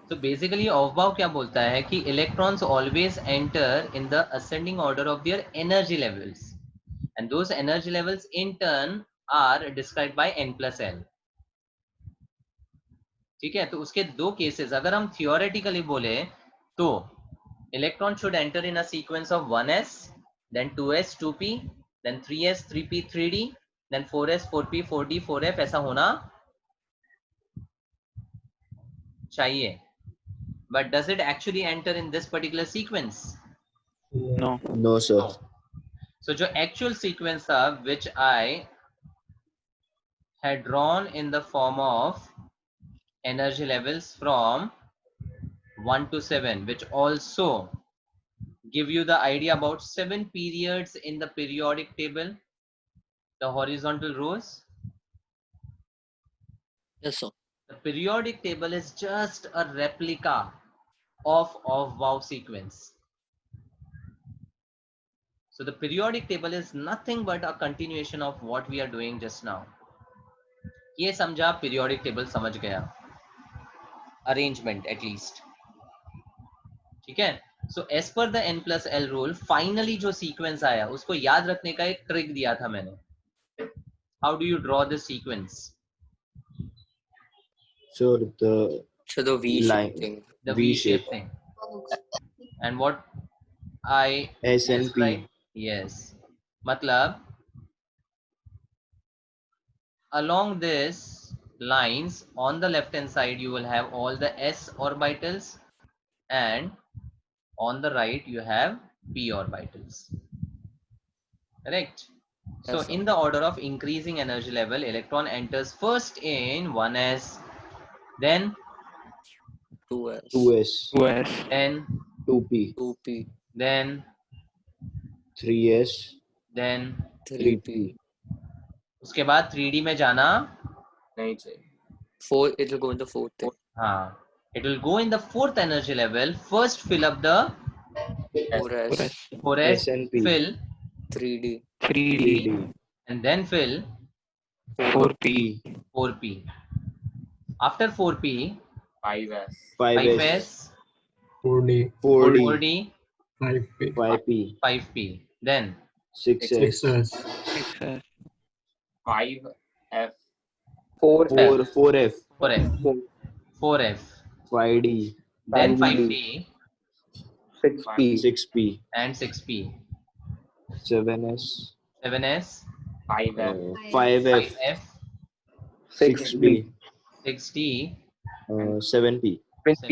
So basically Aufbau क्या बोलता है कि electrons always enter in the ascending order of their energy levels, and those energy levels in turn are described by n plus L. ठीक है, तो उसके दो cases अगर हम थियोरेटिकली बोले तो electron should enter in a sequence of 1s, then 2s, 2p, then 3s, 3p, 3d, then 4s, 4p, 4d, 4f, ऐसा होना चाहिए. But does it actually enter in this particular sequence? No. No, sir. So जो actual sequence था which I had drawn in the form of energy levels from 1 to 7, which also give you the idea about 7 periods in the periodic table, the horizontal rows. Yes, sir. The periodic table is just a replica of wow sequence. So the periodic table is nothing but a continuation of what we are doing just now. ये समझा, periodic table समझ गया, arrangement at least. ठीक है. So as per the n plus l rule, finally जो sequence आया उसको याद रखने का एक trick दिया था मैंने. How do you draw this sequence? So the V line, shape thing. The V V shape shape. thing. And what I S and guessed P. right? Yes. मतलब along this lines on the left hand side you will have all the s orbitals, and on the right you have p orbitals. Correct? So Yes, sir. in the order of increasing energy level, electron enters first in 1s, then 2s, 2s, 2s, then 2p, 2p, then 3s, then 3p. उसके बाद 3D में जाना नहीं चाहिए. 4, it will go in the fourth thing. हाँ, it will go in the fourth energy level. First fill up the 4s, 4s, 4s, S and P, fill 3d, 3d, 3d, and then fill 4p, 4p. After 4p, 5s. 5s, 5s, 4D, 4d, 4d, 5P, 5p, 5p, then 6s, 6S, 6s, 5f. 4f, 4f, 4f, 5d, then 5d, 6p, and 6p, 7s, 7s, 5f. 5f, 5f, 6p, 6d, 7p. 7p.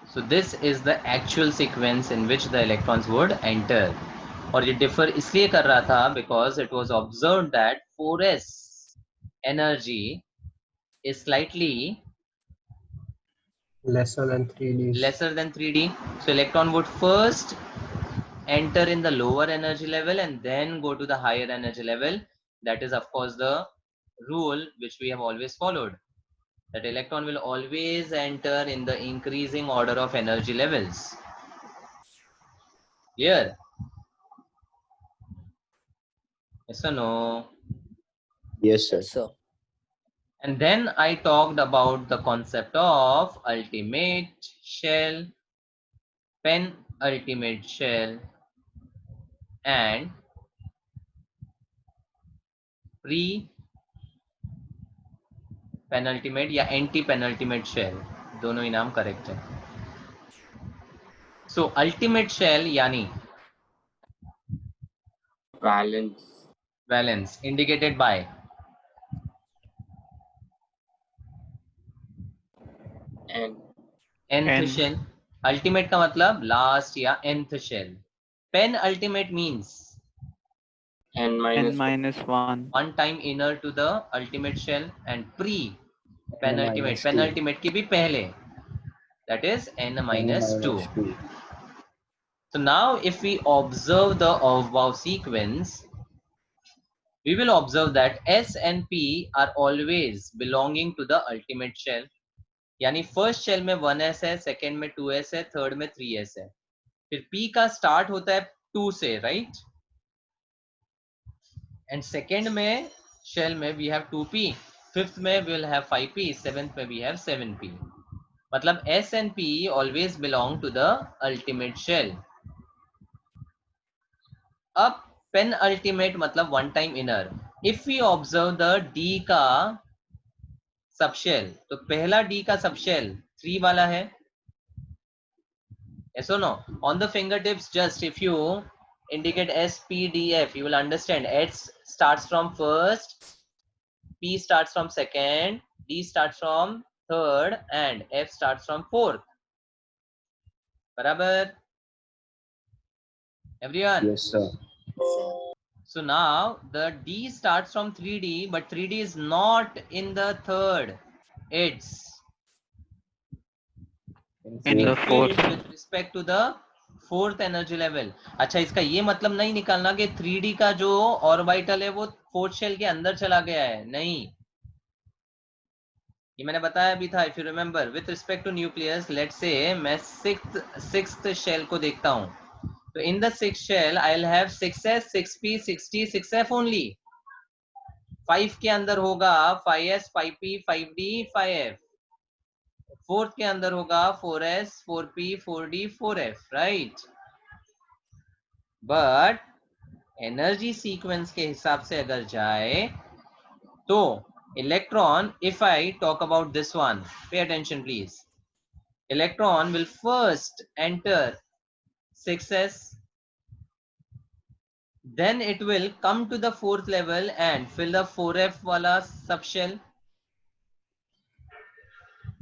So this is the actual sequence in which the electrons would enter. और ये differ इसलिए कर रहा था because it was observed that 4s energy is slightly lesser than 3D. lesser than 3D. So electron would first enter in the lower energy level and then go to the higher energy level. That is of course the rule which we have always followed, that electron will always enter in the increasing order of energy levels. Clear? Yes or no? Yes, sir. yes, sir. And then I talked about the concept of ultimate shell, penultimate shell, and pre-penultimate या anti-penultimate shell. दोनों ही नाम correct है. So ultimate shell यानी valence indicated by nth N. shell. Ultimate का मतलब last या nth shell. Penultimate means n N minus minus 1. one time inner to the ultimate shell, and pre-penultimate, -2. penultimate की भी पहले, that is n minus 2. -2. So now if we observe the wow sequence, we will observe that S and P are always belonging to the ultimate shell. यानी first shell में 1s है, second में 2s है, third में 3s है. फिर P का start होता है 2 से, राइट? एंड सेकेंड में शेल में वी हैव 2p, फिफ्थ में we will have 5p, seventh में वी हैव 7p. मतलब S and P always belong to the ultimate shell. अब penultimate मतलब one time inner. If we observe the D का subshell, तो पहला D का subshell 3 वाला है. Yes or no? On the fingertips, just if you indicate S, P, D, F, you will understand S starts from first, P starts from second, D starts from third, and F starts from fourth. बराबर? Everyone? Yes, sir. So now the D starts from 3D, but 3D is not in the third. It's In the fourth. filled with respect to the fourth energy level. अच्छा, इसका ये मतलब नहीं निकालना कि 3D का जो ऑर्बिटल है वो फोर्थ शेल के अंदर चला गया है, नहीं. ये मैंने बताया भी था. If you remember, with respect to nucleus, let's say मैं सिक्स्थ शेल को देखता हूं, तो in the sixth shell I will have 6s 6p 6d 6f only. 5 के अंदर होगा 5s 5p 5d 5f. Fourth के अंदर होगा 4s 4p 4d 4f, right. But energy sequence के हिसाब से अगर जाए तो electron, if I talk about this one, pay attention please. Electron will first enter 6s, then it will come to the fourth level and fill the 4f wala subshell.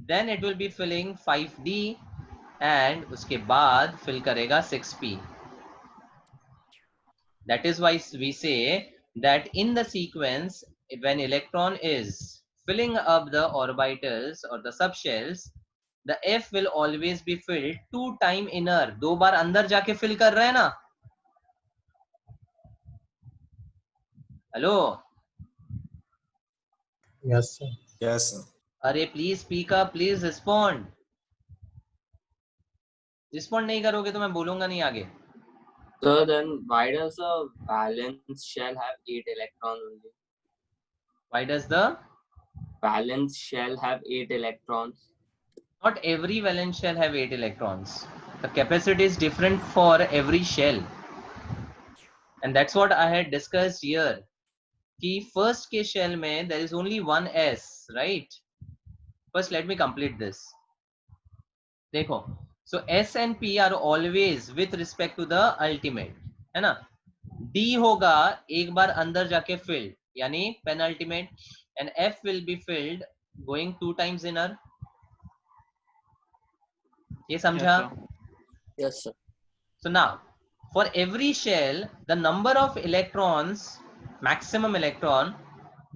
Then it will be filling 5d and uske baad fill karega 6p. That is why we say that in the sequence, when electron is filling up the orbitals or the subshells, the f will always be filled 2 times inner. 2 बार अंदर जाके fill कर रहा है ना. Hello. Yes, sir. Yes, sir. अरे please speak up, please respond. Respond नहीं करोगे तो मैं बोलूंगा नहीं आगे. So then why does a valence shell have 8 electrons only? Why does the valence shell have 8 electrons? Not every valence shell have 8 electrons. The capacity is different for every shell. And that's what I had discussed here. कि first के shell में there is only one s, right? First let me complete this. देखो, so s and p are always with respect to the ultimate, है ना. d होगा एक बार अंदर जाके filled, यानी penultimate, and f will be filled going 2 times inner. ये समझा? Yes, sir. So now, for every shell, the number of electrons, maximum electron,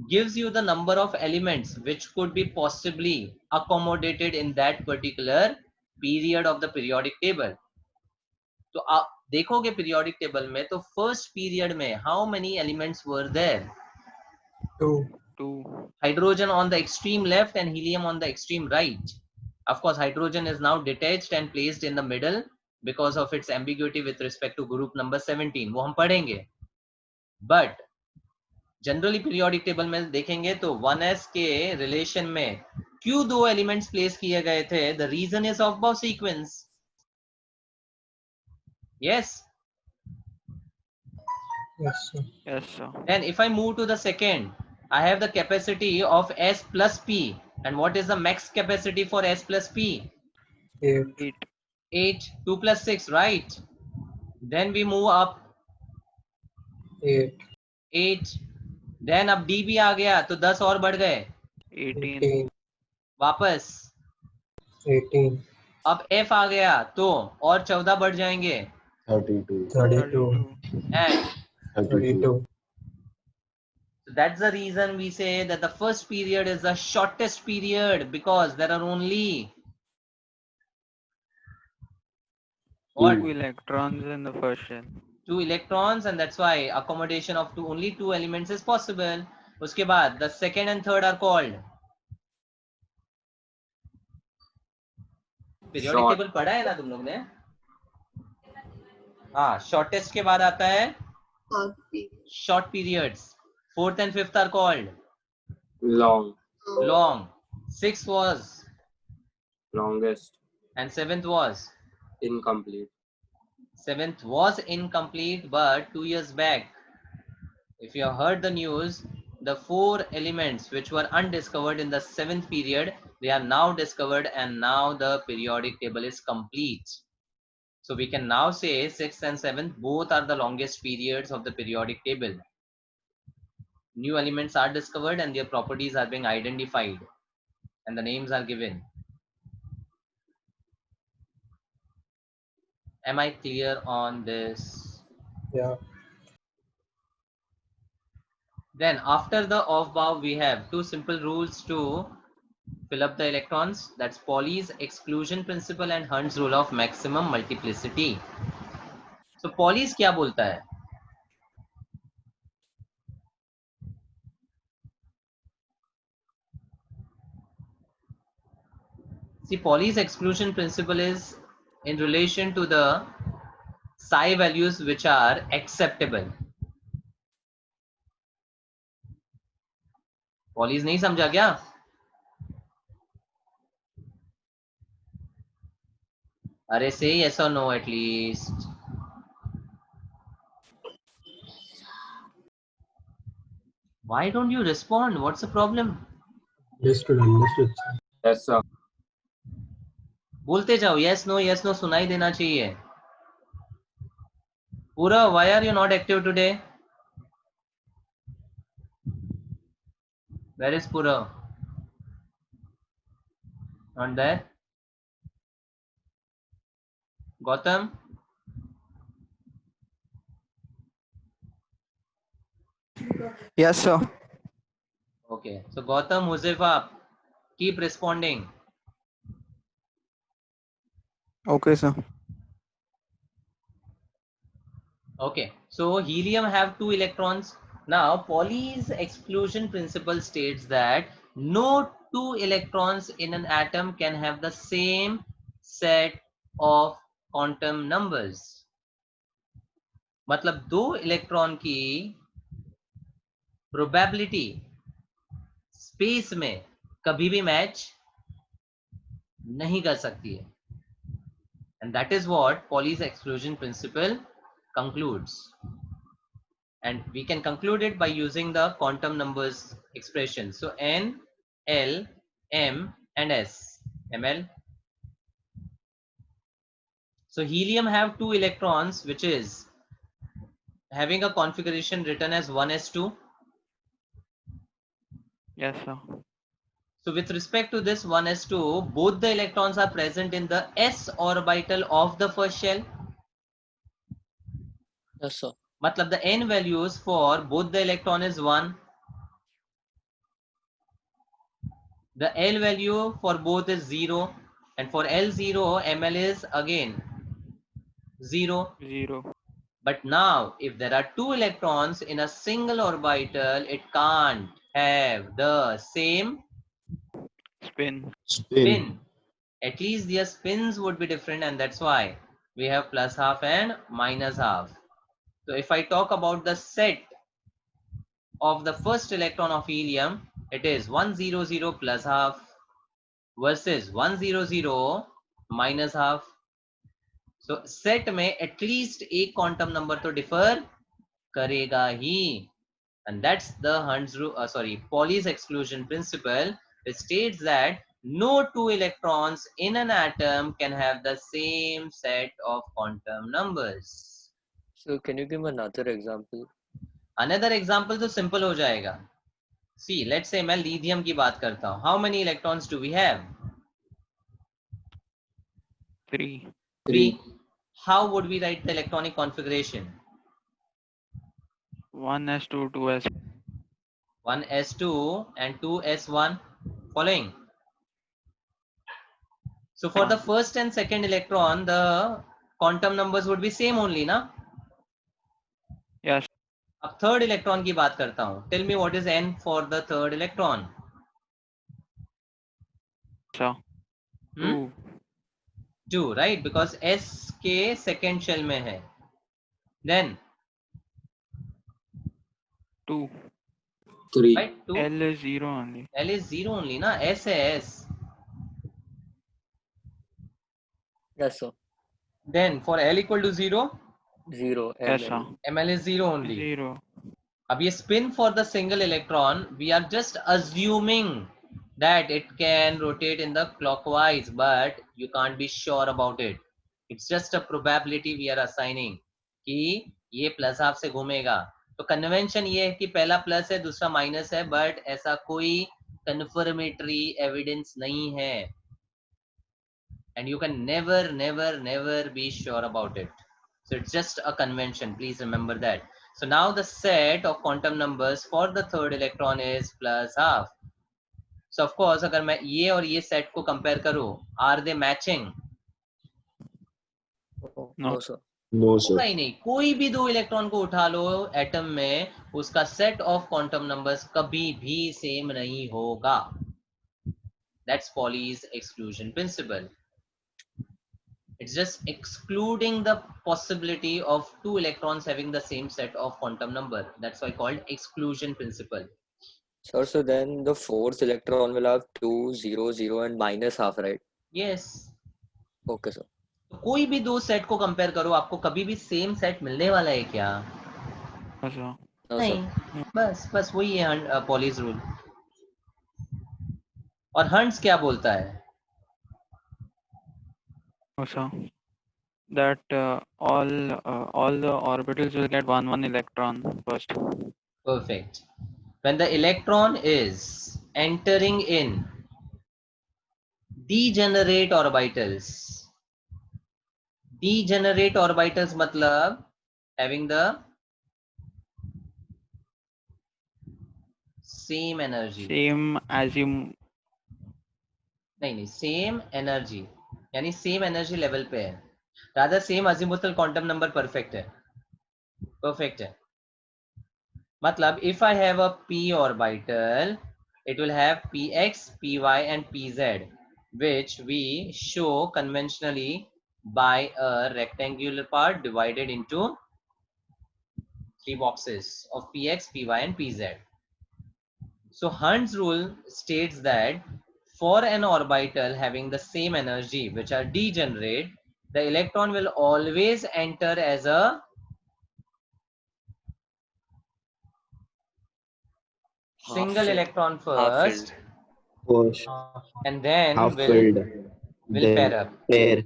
gives you the number of elements which could be possibly accommodated in that particular period of the periodic table. तो आप देखोगे periodic table में, तो first period में how many elements were there? 2. Hydrogen on the extreme left and helium on the extreme right. Of course, hydrogen is now detached and placed in the middle because of its ambiguity with respect to group number 17. वो हम पढ़ेंगे. But generally periodic table में देखेंगे तो 1s के relation में क्यों 2 elements place किए गए थे? The reason is Aufbau sequence. Yes. Yes, sir. Yes, sir. Then if I move to the second, I have the capacity of S plus P. And what is the max capacity for S plus P? 8. 8. 2 plus 6, right? Then we move up. 8. 8. Then अब D भी आ गया तो 10 और बढ़ गए. 18. वापस 18. अब F आ गया तो और 14 बढ़ जाएंगे. 32. 32. And 32. so that's the reason we say that the first period is the shortest period, because there are only what? 2 electrons in the first shell. 2 electrons, and that's why accommodation of only 2 elements is possible. Uske baad the second and third are called periodic Short. table. पढ़ा है ना तुम लोग ने? हाँ, shortest के बाद आता है short periods. Fourth and fifth are called Long. long. Sixth was Longest. and seventh was Incomplete. seventh was incomplete. But 2 years back, if you have heard the news, the 4 elements which were undiscovered in the 7th period, they are now discovered, and now the periodic table is complete. So we can now say 6th and 7th both are the longest periods of the periodic table. New elements are discovered and their properties are being identified and the names are given. Am I clear on this? Yeah. Then after the off bow, we have two simple rules to fill up the electrons. That's Pauli's exclusion principle and Hund's rule of maximum multiplicity. So Pauli's क्या बोलता है? See, Pauli's exclusion principle is in relation to the psi values which are acceptable. Pauli's नहीं समझा क्या? अरे say yes or no at least. Why don't you respond? What's the problem? Understood. Understood. Yes, sir. बोलते जाओ yes no सुनाई देना चाहिए. Pura, why are you not active today? Where is Pura? Not there. Gautam? Yes, sir. Okay. So Gautam, Huzefa, keep responding. Okay, sir. Okay. So helium have 2 electrons. Now Pauli's exclusion principle states that no 2 electrons in an atom can have the same set of quantum numbers. मतलब 2 electron की probability space में कभी भी match नहीं कर सकती है. And that is what Pauli's exclusion principle concludes. And we can conclude it by using the quantum numbers expression. So N, L, M and S. ML. So helium have 2 electrons, which is having a configuration written as 1s2. Yes, sir. So with respect to this 1s2, both the electrons are present in the s orbital of the first shell. Yes, sir. मतलब the n values for both the electron is 1. The L value for both is 0. And for L0, ML is again 0. 0. But now, if there are 2 electrons in a single orbital, it can't have the same spin. At least their spins would be different, and that's why we have plus half and minus half. So if I talk about the set of the first electron of helium, it is 100 plus half versus 100 minus half. So set में at least एक quantum number तो differ करेगा ही. And that's the Pauli's exclusion principle. It states that no 2 electrons in an atom can have the same set of quantum numbers. So can you give another example? Another example तो simple हो जाएगा. See, let's say मैं lithium की बात करता हूँ. How many electrons do we have? 3. 3. How would we write the electronic configuration? 1s2, 2s. 1s2 and 2s1. Following. So for the first and second electron, the quantum numbers would be same only, na? Yes. अब third electron की बात करता हूँ. Tell me what is n for the third electron? Sir. 2. 2, right? Because s के second shell में है. Then 2. 3. Right? 2. L is 0 only. L is 0 only, na? S है S. Yes, sir. Then for L equal to 0? 0. Yes, sir. ML is 0 only. 0. अब ये spin for the single electron, we are just assuming that it can rotate in the clockwise, but you can't be sure about it. It's just a probability we are assigning कि ये plus half से घूमेगा. तो convention ये है कि पहला plus है दूसरा minus है, but ऐसा कोई confirmatory evidence नहीं है. And you can never be sure about it. So it's just a convention. Please remember that. So now the set of quantum numbers for the third electron is plus half. So of course, अगर मैं ये और ये set को compare करूँ, are they matching? No, sir. No, sir. होगा ही नहीं. कोई भी दो इलेक्ट्रॉन को उठा लो एटम में, उसका सेट ऑफ क्वांटम नंबर्स कभी भी सेम नहीं होगा. That's Pauli's exclusion principle. It's just excluding the possibility of two electrons having the same set of quantum number. That's why called exclusion principle. Sir, so then the fourth electron will have 2, 0, 0 and minus half, right? Yes. Okay, sir. तो कोई भी दो set को compare करो, आपको कभी भी same set मिलने वाला है क्या? No, नहीं. sir. बस वही है पॉलीज रूल. और हंट्स क्या बोलता है? Also, that all the orbitals will get one electron first. Perfect. When the electron is entering in degenerate orbitals मतलब having the same energy. Same as you. नहीं, same energy, यानी same energy level पे है. Rather same azimuthal quantum number perfect है. मतलब if I have a p orbital, it will have px, py and pz, which we show conventionally by a rectangular part divided into three boxes of px, py and pz. So Hund's rule states that for an orbital having the same energy which are degenerate, the electron will always enter as a single electron first, First, and then half will filled, pair then up. pair.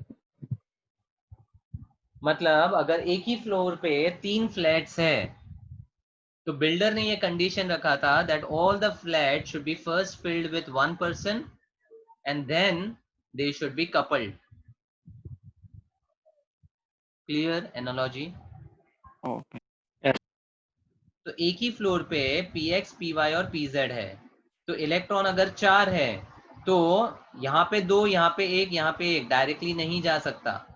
मतलब अगर एक ही floor पे 3 flats है, तो builder ने ये condition रखा था that all the flats should be first filled with one person and then they should be coupled. Clear analogy? Okay. Yes. तो एक ही फ्लोर पे px, py और pz है, तो इलेक्ट्रॉन अगर 4 है तो यहाँ पे 2, यहाँ पे 1, यहाँ पे 1 डायरेक्टली नहीं जा सकता.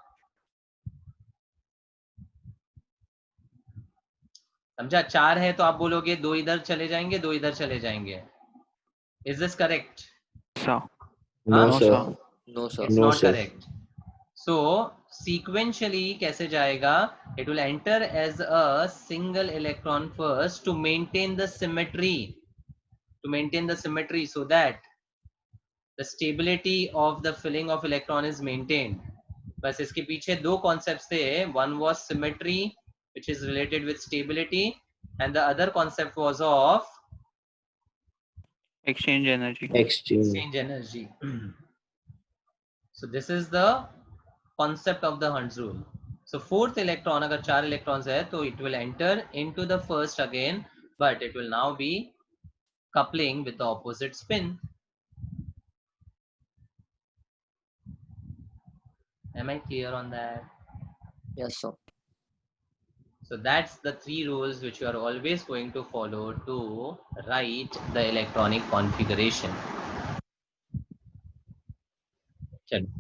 समझा? 4 है तो आप बोलोगे 2 इधर चले जाएंगे, 2 इधर चले जाएंगे. Is this correct? So. No, No, sir. sir. No, sir. It's No, not sir. correct. So sequentially कैसे जाएगा? It will enter as a single electron first to maintain the symmetry. So that the stability of the filling of electron is maintained. बस इसके पीछे दो concepts थे. One was symmetry, which is related with stability, and the other concept was of Exchange energy. Exchange. energy. So this is the concept of the Hund's rule. So fourth electron, अगर 4 electrons है, तो it will enter into the first again, but it will now be coupling with the opposite spin. Am I clear on that? Yes, sir. So that's the 3 rules which you are always going to follow to write the electronic configuration.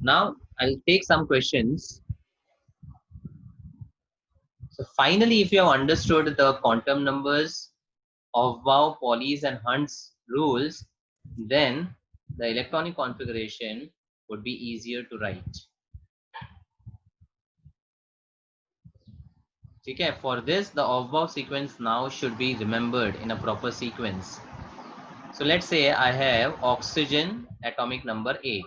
Now I'll take some questions. So finally, if you have understood the quantum numbers, Aufbau, Pauli's and Hund's rules, then the electronic configuration would be easier to write. Okay, for this, the Aufbau sequence now should be remembered in a proper sequence. So let's say I have oxygen atomic number 8.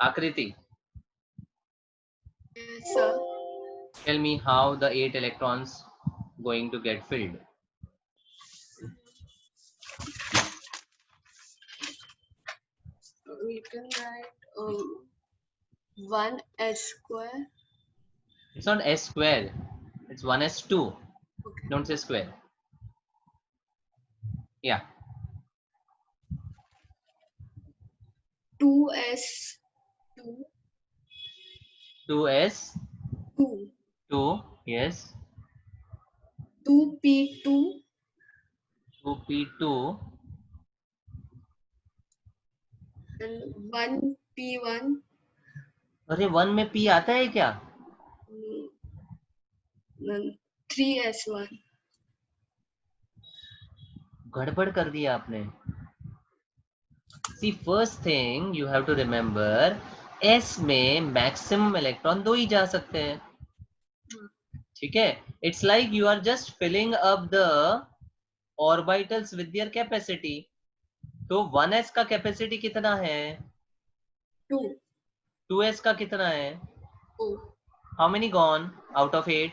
Akriti. Yes, sir. Tell me how the 8 electrons going to get filled. We can write 1s square. It's not s square. It's 1s2. Okay. Don't say square. Yeah. 2s2. 2s. 2. 2, yes. 2p2 2p2 and 1p1. अरे 1 में p आता है क्या? Then 3s1. गड़बड़ कर दिया आपने. See, first thing you have to remember, s में maximum electron 2 ही जा सकते हैं. ठीक है? It's like you are just filling up the orbitals with their capacity. तो 1s का कैपेसिटी कितना है? 2. 2s का कितना है? 4. How many gone out of 8?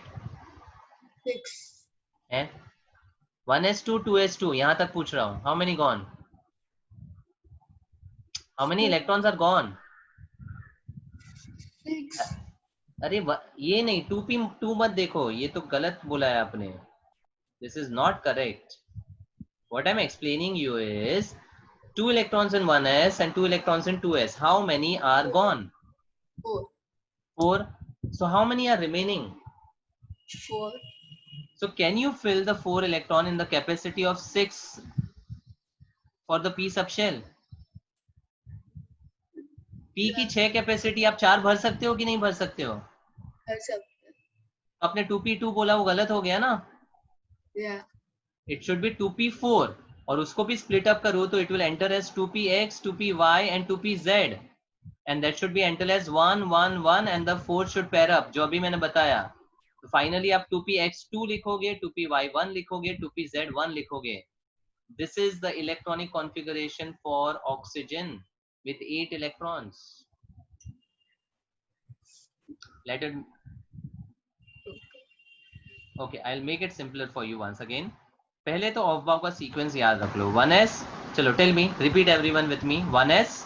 6. है 1s2 2s2 यहां तक पूछ रहा हूं. How many gone? How many electrons are gone? 6. अरे ये नहीं 2p2 मत देखो, ये तो गलत बोला है आपने. This is not correct. What I'm explaining you is 2 electrons in 1s and 2 electrons in 2s. How many are gone? 4. 4. So how many are remaining? 4. So can you fill the 4 electron in the capacity of 6 for the p subshell? p की 6 capacity आप 4 भर सकते हो कि नहीं भर सकते हो? आपने 2p2 बोला, वो गलत हो गया ना. Yeah. It should be 2p4 और उसको भी split up करो तो it will enter as 2px, 2py and 2pz and that should be enter as 1 1 1 and the 4 should pair up जो अभी मैंने बताया. तो फाइनली आप 2px2 लिखोगे, 2py1 लिखोगे, 2pz1 लिखोगे. This is the electronic configuration for oxygen with 8 electrons. Let it. Okay, I'll make it simpler for you once again. पहले तो ऑफ बाव का सीक्वेंस याद रख लो. 1s, चलो tell me, repeat everyone with me. 1s,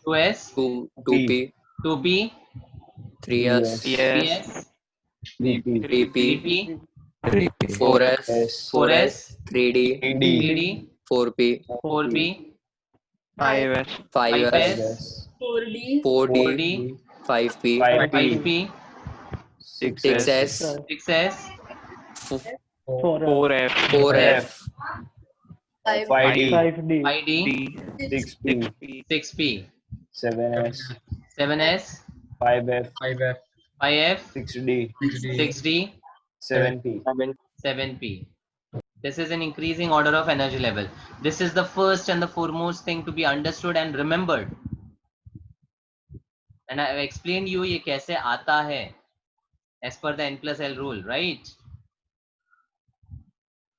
2s, 2p, 2p, 3s, 3s, 3p, 3p, 4s, 4s, 3d, 3d, 4p, 4p, 5s, 5s, 4D, 4d, 5p, 5p, 6s, 6s, 4f, 4f, 5D, 5d, 6p, 6p, 7S, 7s, 5F, 5f, 6D, 6d, 7P. 7p. This is an increasing order of energy level. This is the first and the foremost thing to be understood and remembered. And I have explained you ये कैसे आता है as per the n plus l rule, right?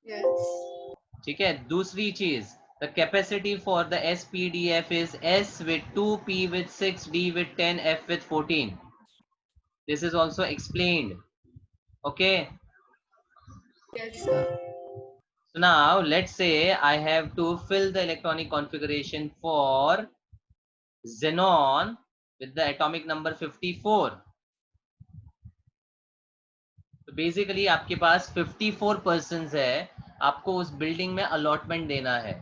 yes. ठीक है. दूसरी चीज, the capacity for the SPDF is S with 2P with 6D with 10 F with 14. This is also explained. Okay. Yes, sir. So now let's say I have to fill the electronic configuration for xenon with the atomic number 54. तो basically आपके पास 54 persons है, आपको उस building में allotment देना है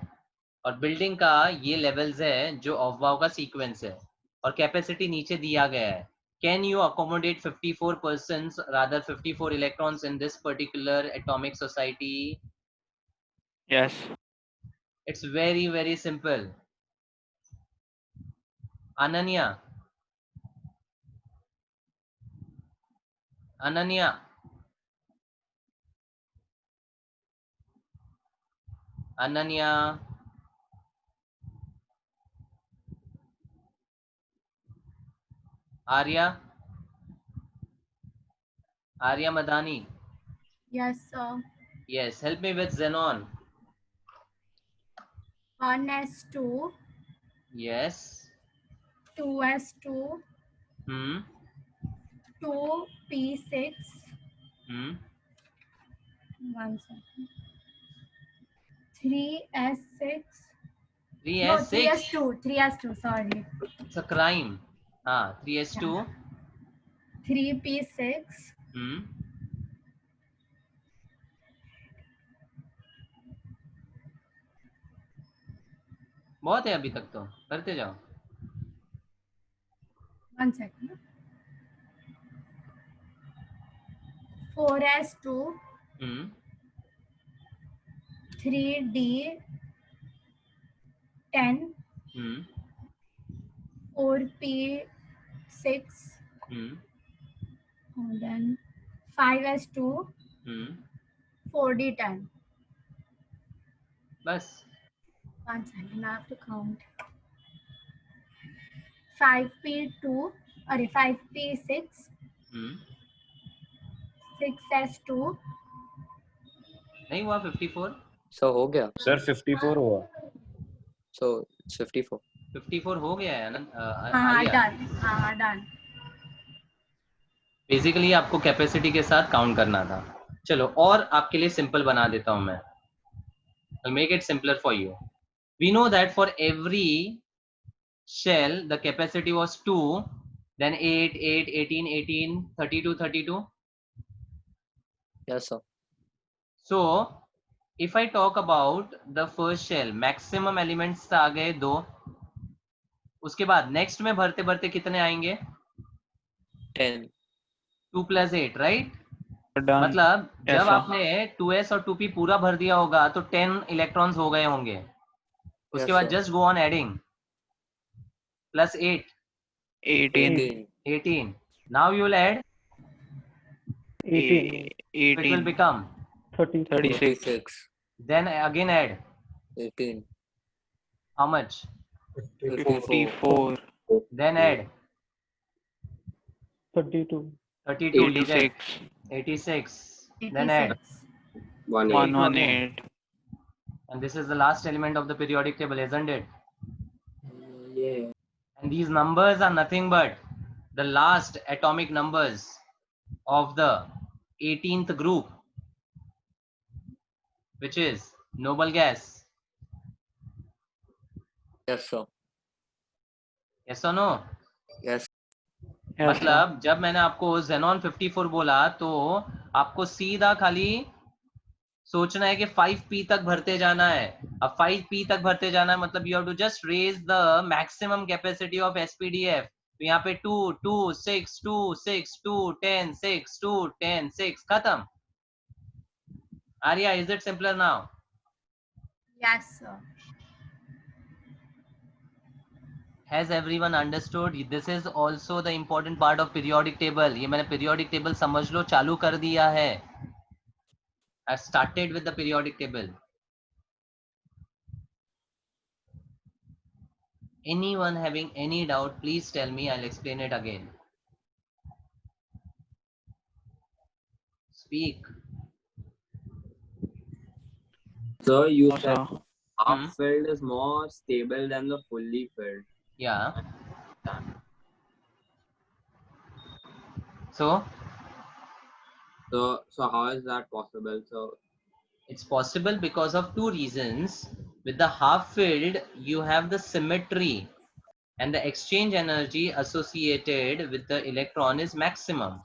और building का ये लेवल्स है जो ऑफ वाव का सीक्वेंस है और कैपेसिटी नीचे दिया गया है. Can you accommodate 54 persons rather 54 electrons in this particular atomic society? yes, It's very very simple. Ananya, Ananya, Ananya, Arya, Arya Madani. Yes, sir. Yes, help me with xenon. 1s2, Yes. 2s2, 2p6. One second. 3s6. 3s6. No, 3s2. 3s2. Sorry. It's a crime. 3s2. 3p6. बहुत है अभी तक, तो करते जाओ. One second. 4s2, Hmm. 3d10, Hmm. 4p6, Hmm. and then 5s2, Hmm. 4d10. बस 1 second, I have to count. 5p2, sorry, 5p6, Hmm. 6s2, नहीं हुआ 54. So हो गया. सर 54 हुआ. So it's 54. 54 हो गया है ना हाँ आर्या. डन, हाँ डन. बेसिकली आपको कैपेसिटी के साथ काउंट करना था. चलो और आपके लिए सिंपल बना देता हूं मैं. I'll make it simpler for you. We know that for every shell the capacity was 2, then 8, 8, 18, 18, 32, 32. Yes, sir. So if I talk about the first shell, maximum elements आ गए 2. उसके बाद नेक्स्ट में भरते भरते कितने आएंगे? 10. 2 + 8, राइट? Done. मतलब Yes, जब sir. आपने 2s और 2p पूरा भर दिया होगा तो 10 इलेक्ट्रॉन्स हो गए होंगे. उसके Yes, बाद sir. Just go on adding. +8, 18. 18. Now you will add, 18. it will 18. become 36. 36. 36. then again add 18. how much? 54. Then add 32. 32 you get 86. 86. Then add 118. and this is the last element of the periodic table, isn't it? Yeah. And these numbers are nothing but the last atomic numbers of the 18th group, which is noble gas. Yes, sir. Yes or no? Yes. Yes, मतलब जब मैंने आपको xenon 54 बोला तो आपको सीधा खाली सोचना है कि 5p तक भरते जाना है. अब 5p तक भरते जाना है मतलब you have to just raise the maximum capacity of SPDF. तो यहाँ पे 2, 2, 6, 2, 6, 2, 10, 6, 2, 10, 6 खत्म. Arya, is it simpler now? Yes, sir. Has everyone understood? This is also the important part of periodic table. ये मैंने periodic table समझ लो चालू कर दिया है. I started with the periodic table. Anyone having any doubt, please tell me. I'll explain it again. Speak. So you No, said sir. half filled is more stable than the fully filled. Yeah. So how is that possible? So it's possible because of two reasons. With the half filled, you have the symmetry and the exchange energy associated with the electron is maximum.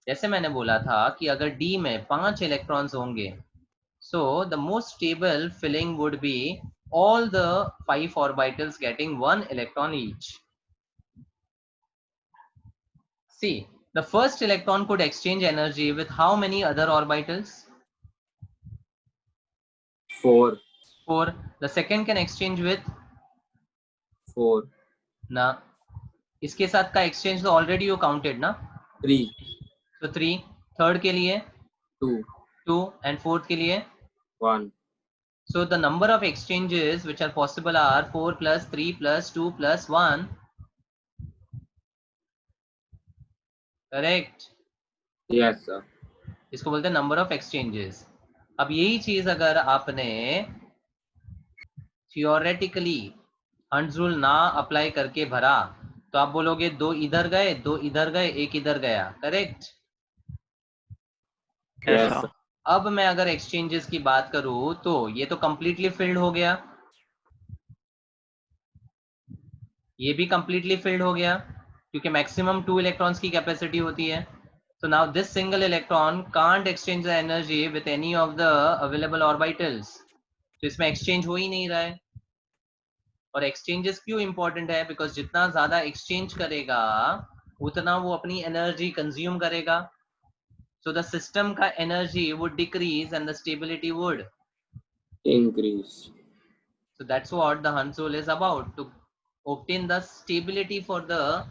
जैसे मैंने बोला था कि अगर D में 5 electrons होंगे, so the most stable filling would be all the 5 orbitals getting 1 electron each. See, the first electron could exchange energy with how many other orbitals? 4. 4. The second can exchange with 4. ना, इसके साथ का exchange तो already you counted ना? 3. So 3. Third के लिए 2. 2 and fourth के लिए 1. So the number of exchanges which are possible are 4 plus 3 plus 2 plus 1. Correct? Yes, sir. इसको बोलते हैं number of exchanges. अब यही चीज अगर आपने theoretically Hund's rule ना अप्लाई करके भरा तो आप बोलोगे 2 इधर गए, 2 इधर गए, 1 इधर गया. करेक्ट? Yes, sir. अब मैं अगर exchanges की बात करूं तो ये तो completely filled हो गया, ये भी completely filled हो गया क्योंकि maximum 2 electrons की capacity होती है. So now this single electron can't exchange the energy with any of the available orbitals. तो इसमें exchange हो ही नहीं रहा है. और exchanges क्यों important है? Because जितना ज्यादा exchange करेगा उतना वो अपनी energy consume करेगा. So the system ka energy would decrease and the stability would increase. So that's what the Hunt's rule is about. To obtain the stability for the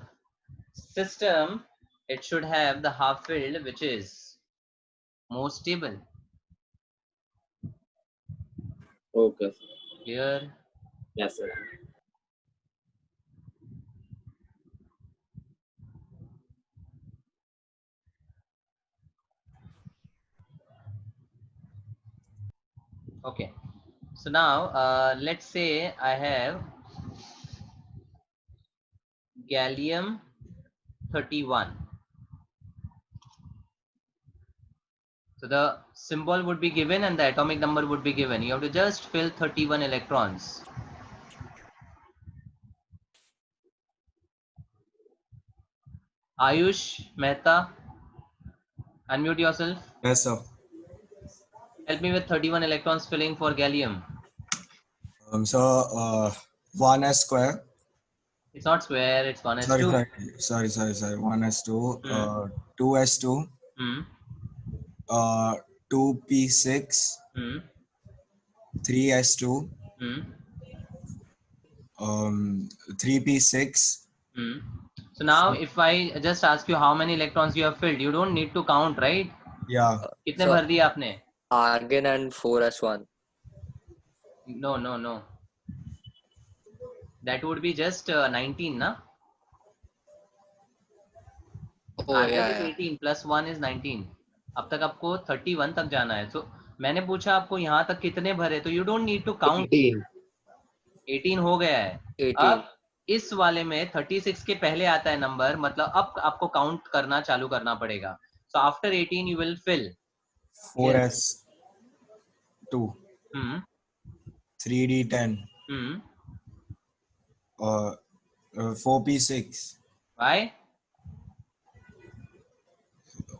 system, it should have the half filled which is more stable. Okay. Clear? Yes, sir. Okay. So now let's say I have gallium 31. So the symbol would be given and the atomic number would be given. You have to just fill 31 electrons. Ayush Mehta, unmute yourself. Yes, sir. Help me with 31 electrons filling for gallium. So 1s square. It's not square, it's 1s2. Sorry. 1s2, 2s2, 2p6, 3s2, 3p6. So now if I just ask you how many electrons you have filled, you don't need to count, right? Yeah. कितने भर दिए आपने? Argon and 4s1. No. That would be just 19, na? Oh, Argon yeah, is yeah. 18 plus 1 is 19. अब तक आपको 31 तक जाना है. So मैंने पूछा आपको यहाँ तक कितने भरे, तो you don't need to count. 18 हो गया है. 18. अब इस वाले में 36 के पहले आता है नंबर, मतलब अब आपको काउंट करना चालू करना पड़ेगा. So after 18 you will fill 4s2, 3d10, 4p6. Why?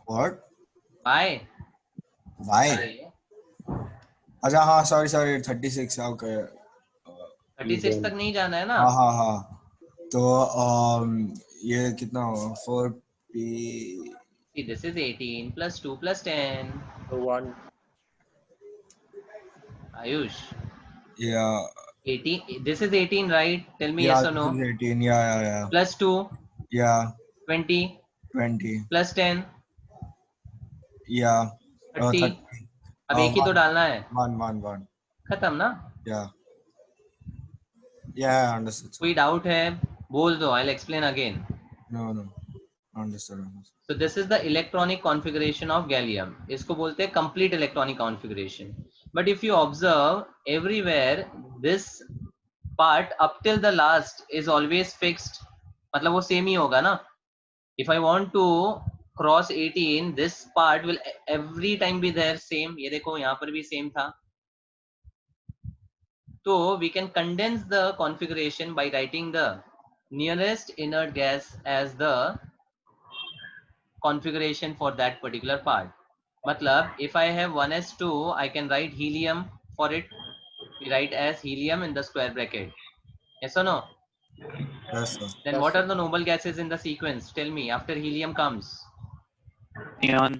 What? Why? अच्छा हाँ sorry 36. Okay. 36 तक नहीं जाना है ना? हाँ. तो ये कितना होगा? 4p. See, this is 18 plus 2 plus 10. 1. Ayush. Yeah. 18. This is 18, right? Tell me Yeah, yes or no. this is 18. Yeah. Plus 2. Yeah. 20. 20. Plus 10. Yeah. 30. अब एक ही तो डालना है. 1. खत्म ना? Yeah, I understood. कोई डाउट है बोल दो. I'll explain again. No. Understood. So this is the electronic configuration of gallium. इसको बोलते हैं complete electronic configuration. But if you observe everywhere, this part up till the last is always fixed. मतलब वो same ही होगा ना? If I want to cross 18, this part will every time be there same. ये देखो यहाँ पर भी same था. So we can condense the configuration by writing the nearest inert gas as the configuration for that particular part. Matlab, if I have 1s2, I can write helium for it. We write as helium in the square bracket. Yes or no? Yes, sir. Then what are the noble gases in the sequence? Tell me. After helium comes Neon.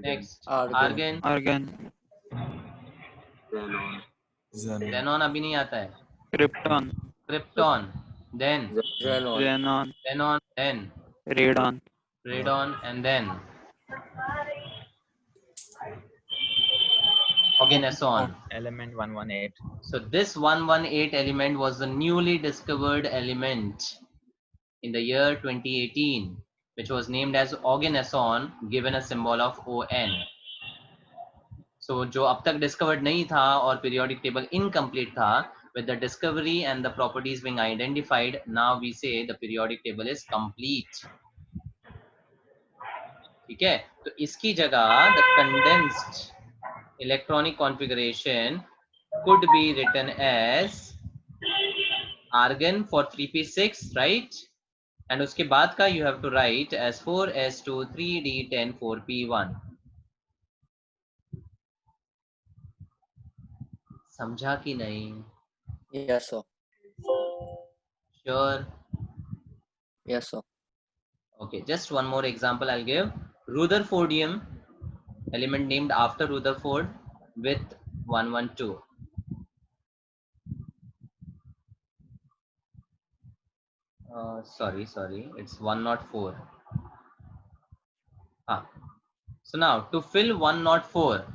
Next argon. Xenon अभी नहीं आता है. Krypton. Then Xenon. Then radon, and then oganesson. Element 118. So this 118 element was the newly discovered element in the year 2018, which was named as oganesson, given a symbol of On. So जो अब तक discovered नहीं था और periodic table incomplete था, with the discovery and the properties being identified, now we say the periodic table is complete. ठीक है, तो इसकी जगह the condensed electronic configuration could be written as argon for 3p6, right? And उसके बाद का you have to write as 4s2 3d10 4p1. समझा कि नहीं? Yes, sir. Sure. Yes, sir. Okay, just one more example I'll give. Rutherfordium, element named after Rutherford, with 112. Sorry, it's 104. So now to fill 104,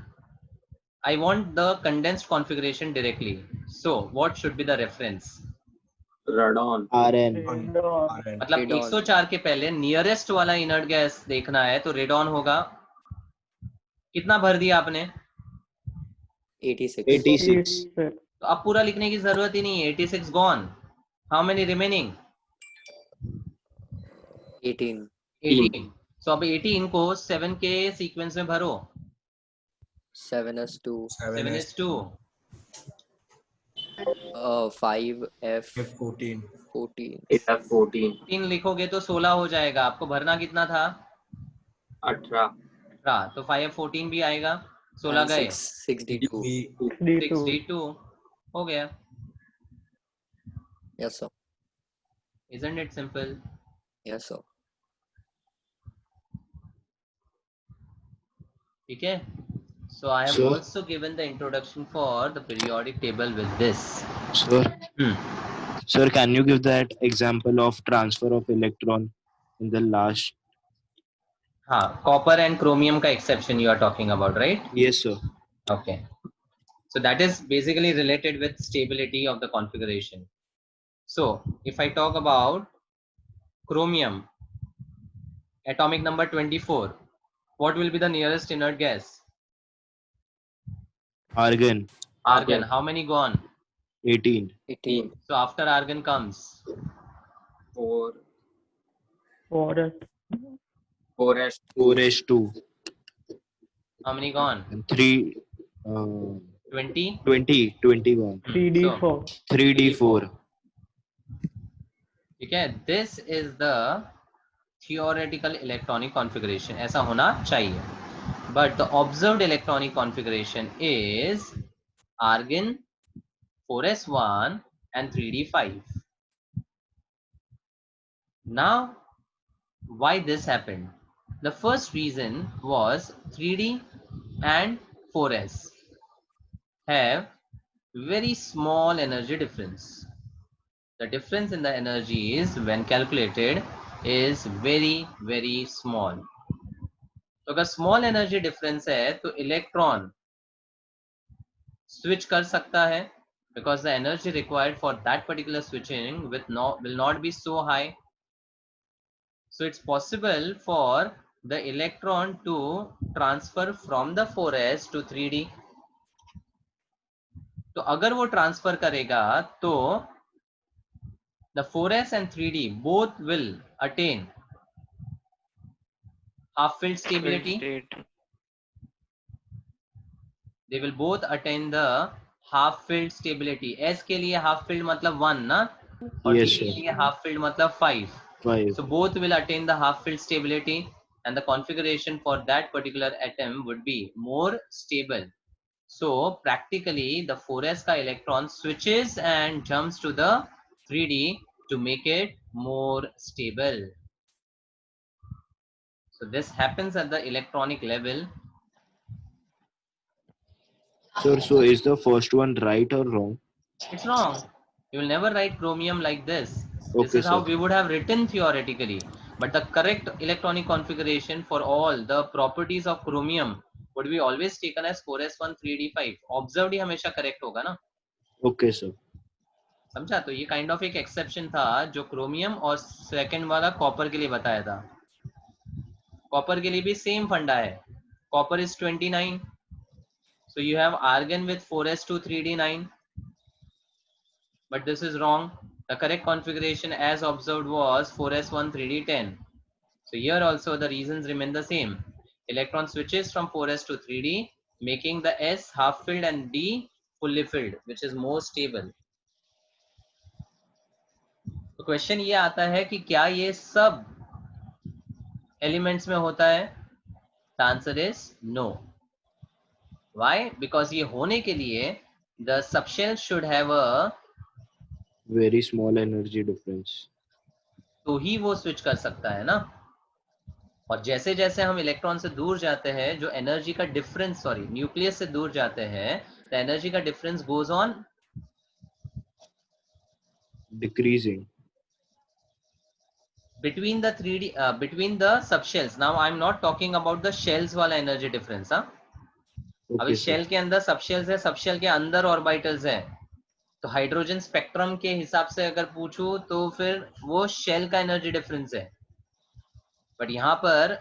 I want the condensed configuration directly. So what should be the reference? Radon. Rn. मतलब 104 के पहले nearest वाला inert gas देखना है तो radon होगा. कितना भर दिया आपने? 86. तो अब पूरा लिखने की जरूरत ही नहीं है. 86 gone. How many remaining? 18. So अब 18 को 7 के सीक्वेंस में भरो. 7s2. 7s2. 5f14. 14 लिखोगे तो 16 हो जाएगा. आपको भरना कितना था? 18. तो 5f14 भी आएगा. 16 गए. 6d2 हो गया. Yes sir. Isn't it simple? Yes sir. ठीक है. So I have Sure. also given the introduction for the periodic table with this. Sir, sir, can you give that example of transfer of electron in the last? हाँ, copper and chromium का exception you are talking about, right? Yes, sir. Okay. So that is basically related with stability of the configuration. So if I talk about chromium, atomic number 24, what will be the nearest inert gas? Argon. Argon. How many gone? 18. So after argon comes 4s2. how many gone? And 3. 20. 21. 3d4. 3d4. Okay, this is the theoretical electronic configuration. ऐसा होना चाहिए. But the observed electronic configuration is argon 4s1 and 3d5. Now, why this happened? The first reason was 3d and 4s have very small energy difference. The difference in the energy is when calculated is very small. तो अगर small energy difference है तो electron switch कर सकता है because the energy required for that particular switching will not be so high. So it's possible for the electron to transfer from the 4s to 3d. तो अगर वो transfer करेगा तो the 4s and 3d both will attain half-filled stability. They will both attain the half-filled stability. S के लिए half-filled मतलब 1 ना, और Yes, D के sir. लिए half-filled मतलब 5. 5. So both will attain the half-filled stability, and the configuration for that particular atom would be more stable. So practically the 4s का electron switches and jumps to the 3d to make it more stable. So this happens at the electronic level. Sir, so is the first one right or wrong? It's wrong. You will never write chromium like this. This Okay, is how sir. we would have written theoretically. But the correct electronic configuration for all the properties of chromium would be always taken as 4s1 3d5. Observed ही हमेशा correct होगा ना? Okay, sir. समझा? तो ये kind of एक exception था जो chromium और second वाला copper के लिए बताया था. Copper के लिए भी same फंडा है. Copper is 29. So you have argon with 4s2 3d9. But this is wrong. The correct configuration as observed was 4s1 3d10. So here also the reasons remain the same. Electron switches from 4s to 3d, making the s half filled and d fully filled, which is more stable. तो question ये आता है कि क्या ये सब elements में होता है? The answer is no. Why? Because ये होने के लिए the subshell should have a Very small energy difference. तो ही वो स्विच कर सकता है ना. और जैसे जैसे हम इलेक्ट्रॉन से दूर जाते हैं, जो एनर्जी का डिफरेंस, सॉरी न्यूक्लियस से दूर जाते हैं, द एनर्जी का difference goes on decreasing. between the 3D between the subshells. Now I'm not talking about the shells वाला energy difference, हाँ. अभी Okay, sir. शेल के अंदर सबशेल्स है, सबशेल के अंदर ऑर्बिटल्स है, तो हाइड्रोजन स्पेक्ट्रम के हिसाब से अगर पूछूं तो फिर वो शेल का एनर्जी डिफरेंस है. बट यहाँ पर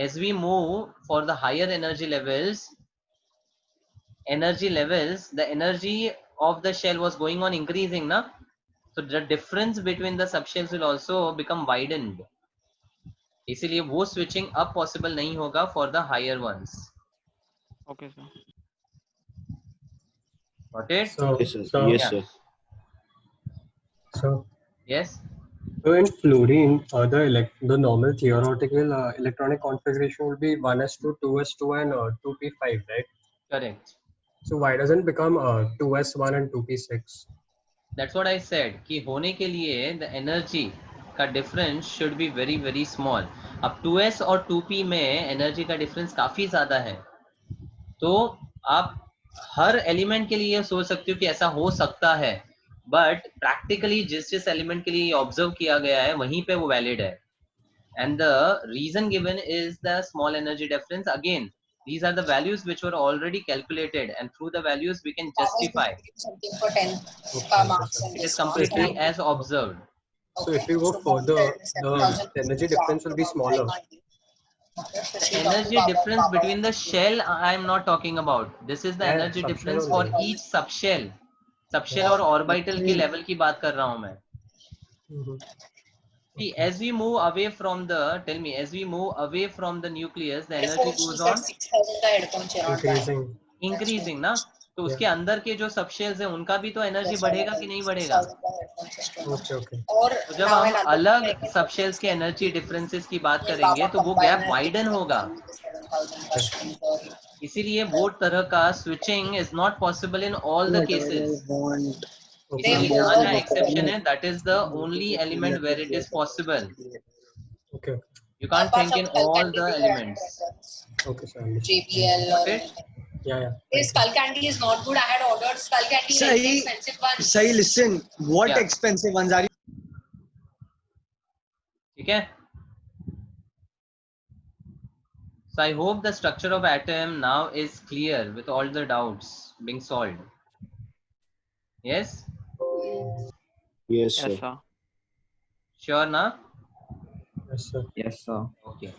as we move for the higher energy levels, the energy of the shell was going on increasing, na? So the difference between the subshells will also become widened. इसीलिए वो switching up possible नहीं होगा for the higher ones. Okay, sir. Got it? So, Yes, sir. so, Yes, Yeah. sir. so, Yes. so in fluorine, the normal theoretical electronic configuration will be 1s2, 2s2, and 2p5, right? Correct. So why doesn't it become 2s1 and 2p6? That's what I said कि होने के लिए the energy का difference should be very very small. अब 2s और 2p में energy का difference काफी ज्यादा है, तो आप हर एलिमेंट के लिए सोच सकते हो कि ऐसा हो सकता है, बट प्रैक्टिकली जिस एलिमेंट के लिए ऑब्जर्व किया गया है वहीं पे वो वैलिड है. And the reason given is the small energy difference. Again these are the values which were already calculated, and through the values we can justify. Something for 10 marks and It is this completely as observed. So if we go further, the energy difference will be smaller. Energy difference between the shell I am not talking about. This is the Yeah, energy subshell difference only. for each subshell. Subshell और orbital के level की बात कर रहा हूँ मैं. See, as we move away from the, tell me, as we move away from the nucleus, the energy goes on 6000 का headphone चला Increasing. increasing, ना? तो उसके अंदर के जो सबशेल्स हैं उनका भी तो एनर्जी बढ़ेगा कि नहीं बढ़ेगा? Okay, okay. तो जब हम अलग सबशेल्स के एनर्जी डिफरेंसेस की बात करेंगे तो वो गैप वाइडन होगा. इसीलिए वो तरह का switching is not possible in all the cases. जहाँ जहाँ एक्सेप्शन है, that is the only element where it is possible. Okay. You can't think in all the elements. Okay, sir. JBL or Okay. Yeah. This skull candy is not good. I had ordered skull candy, like the expensive one. Say, listen. What Yeah. expensive ones are you? ठीक है. So I hope the structure of atom now is clear with all the doubts being solved. Yes? Yes, sir. Yes, sir. Sure, na? Yes, sir. Yes, sir. Okay.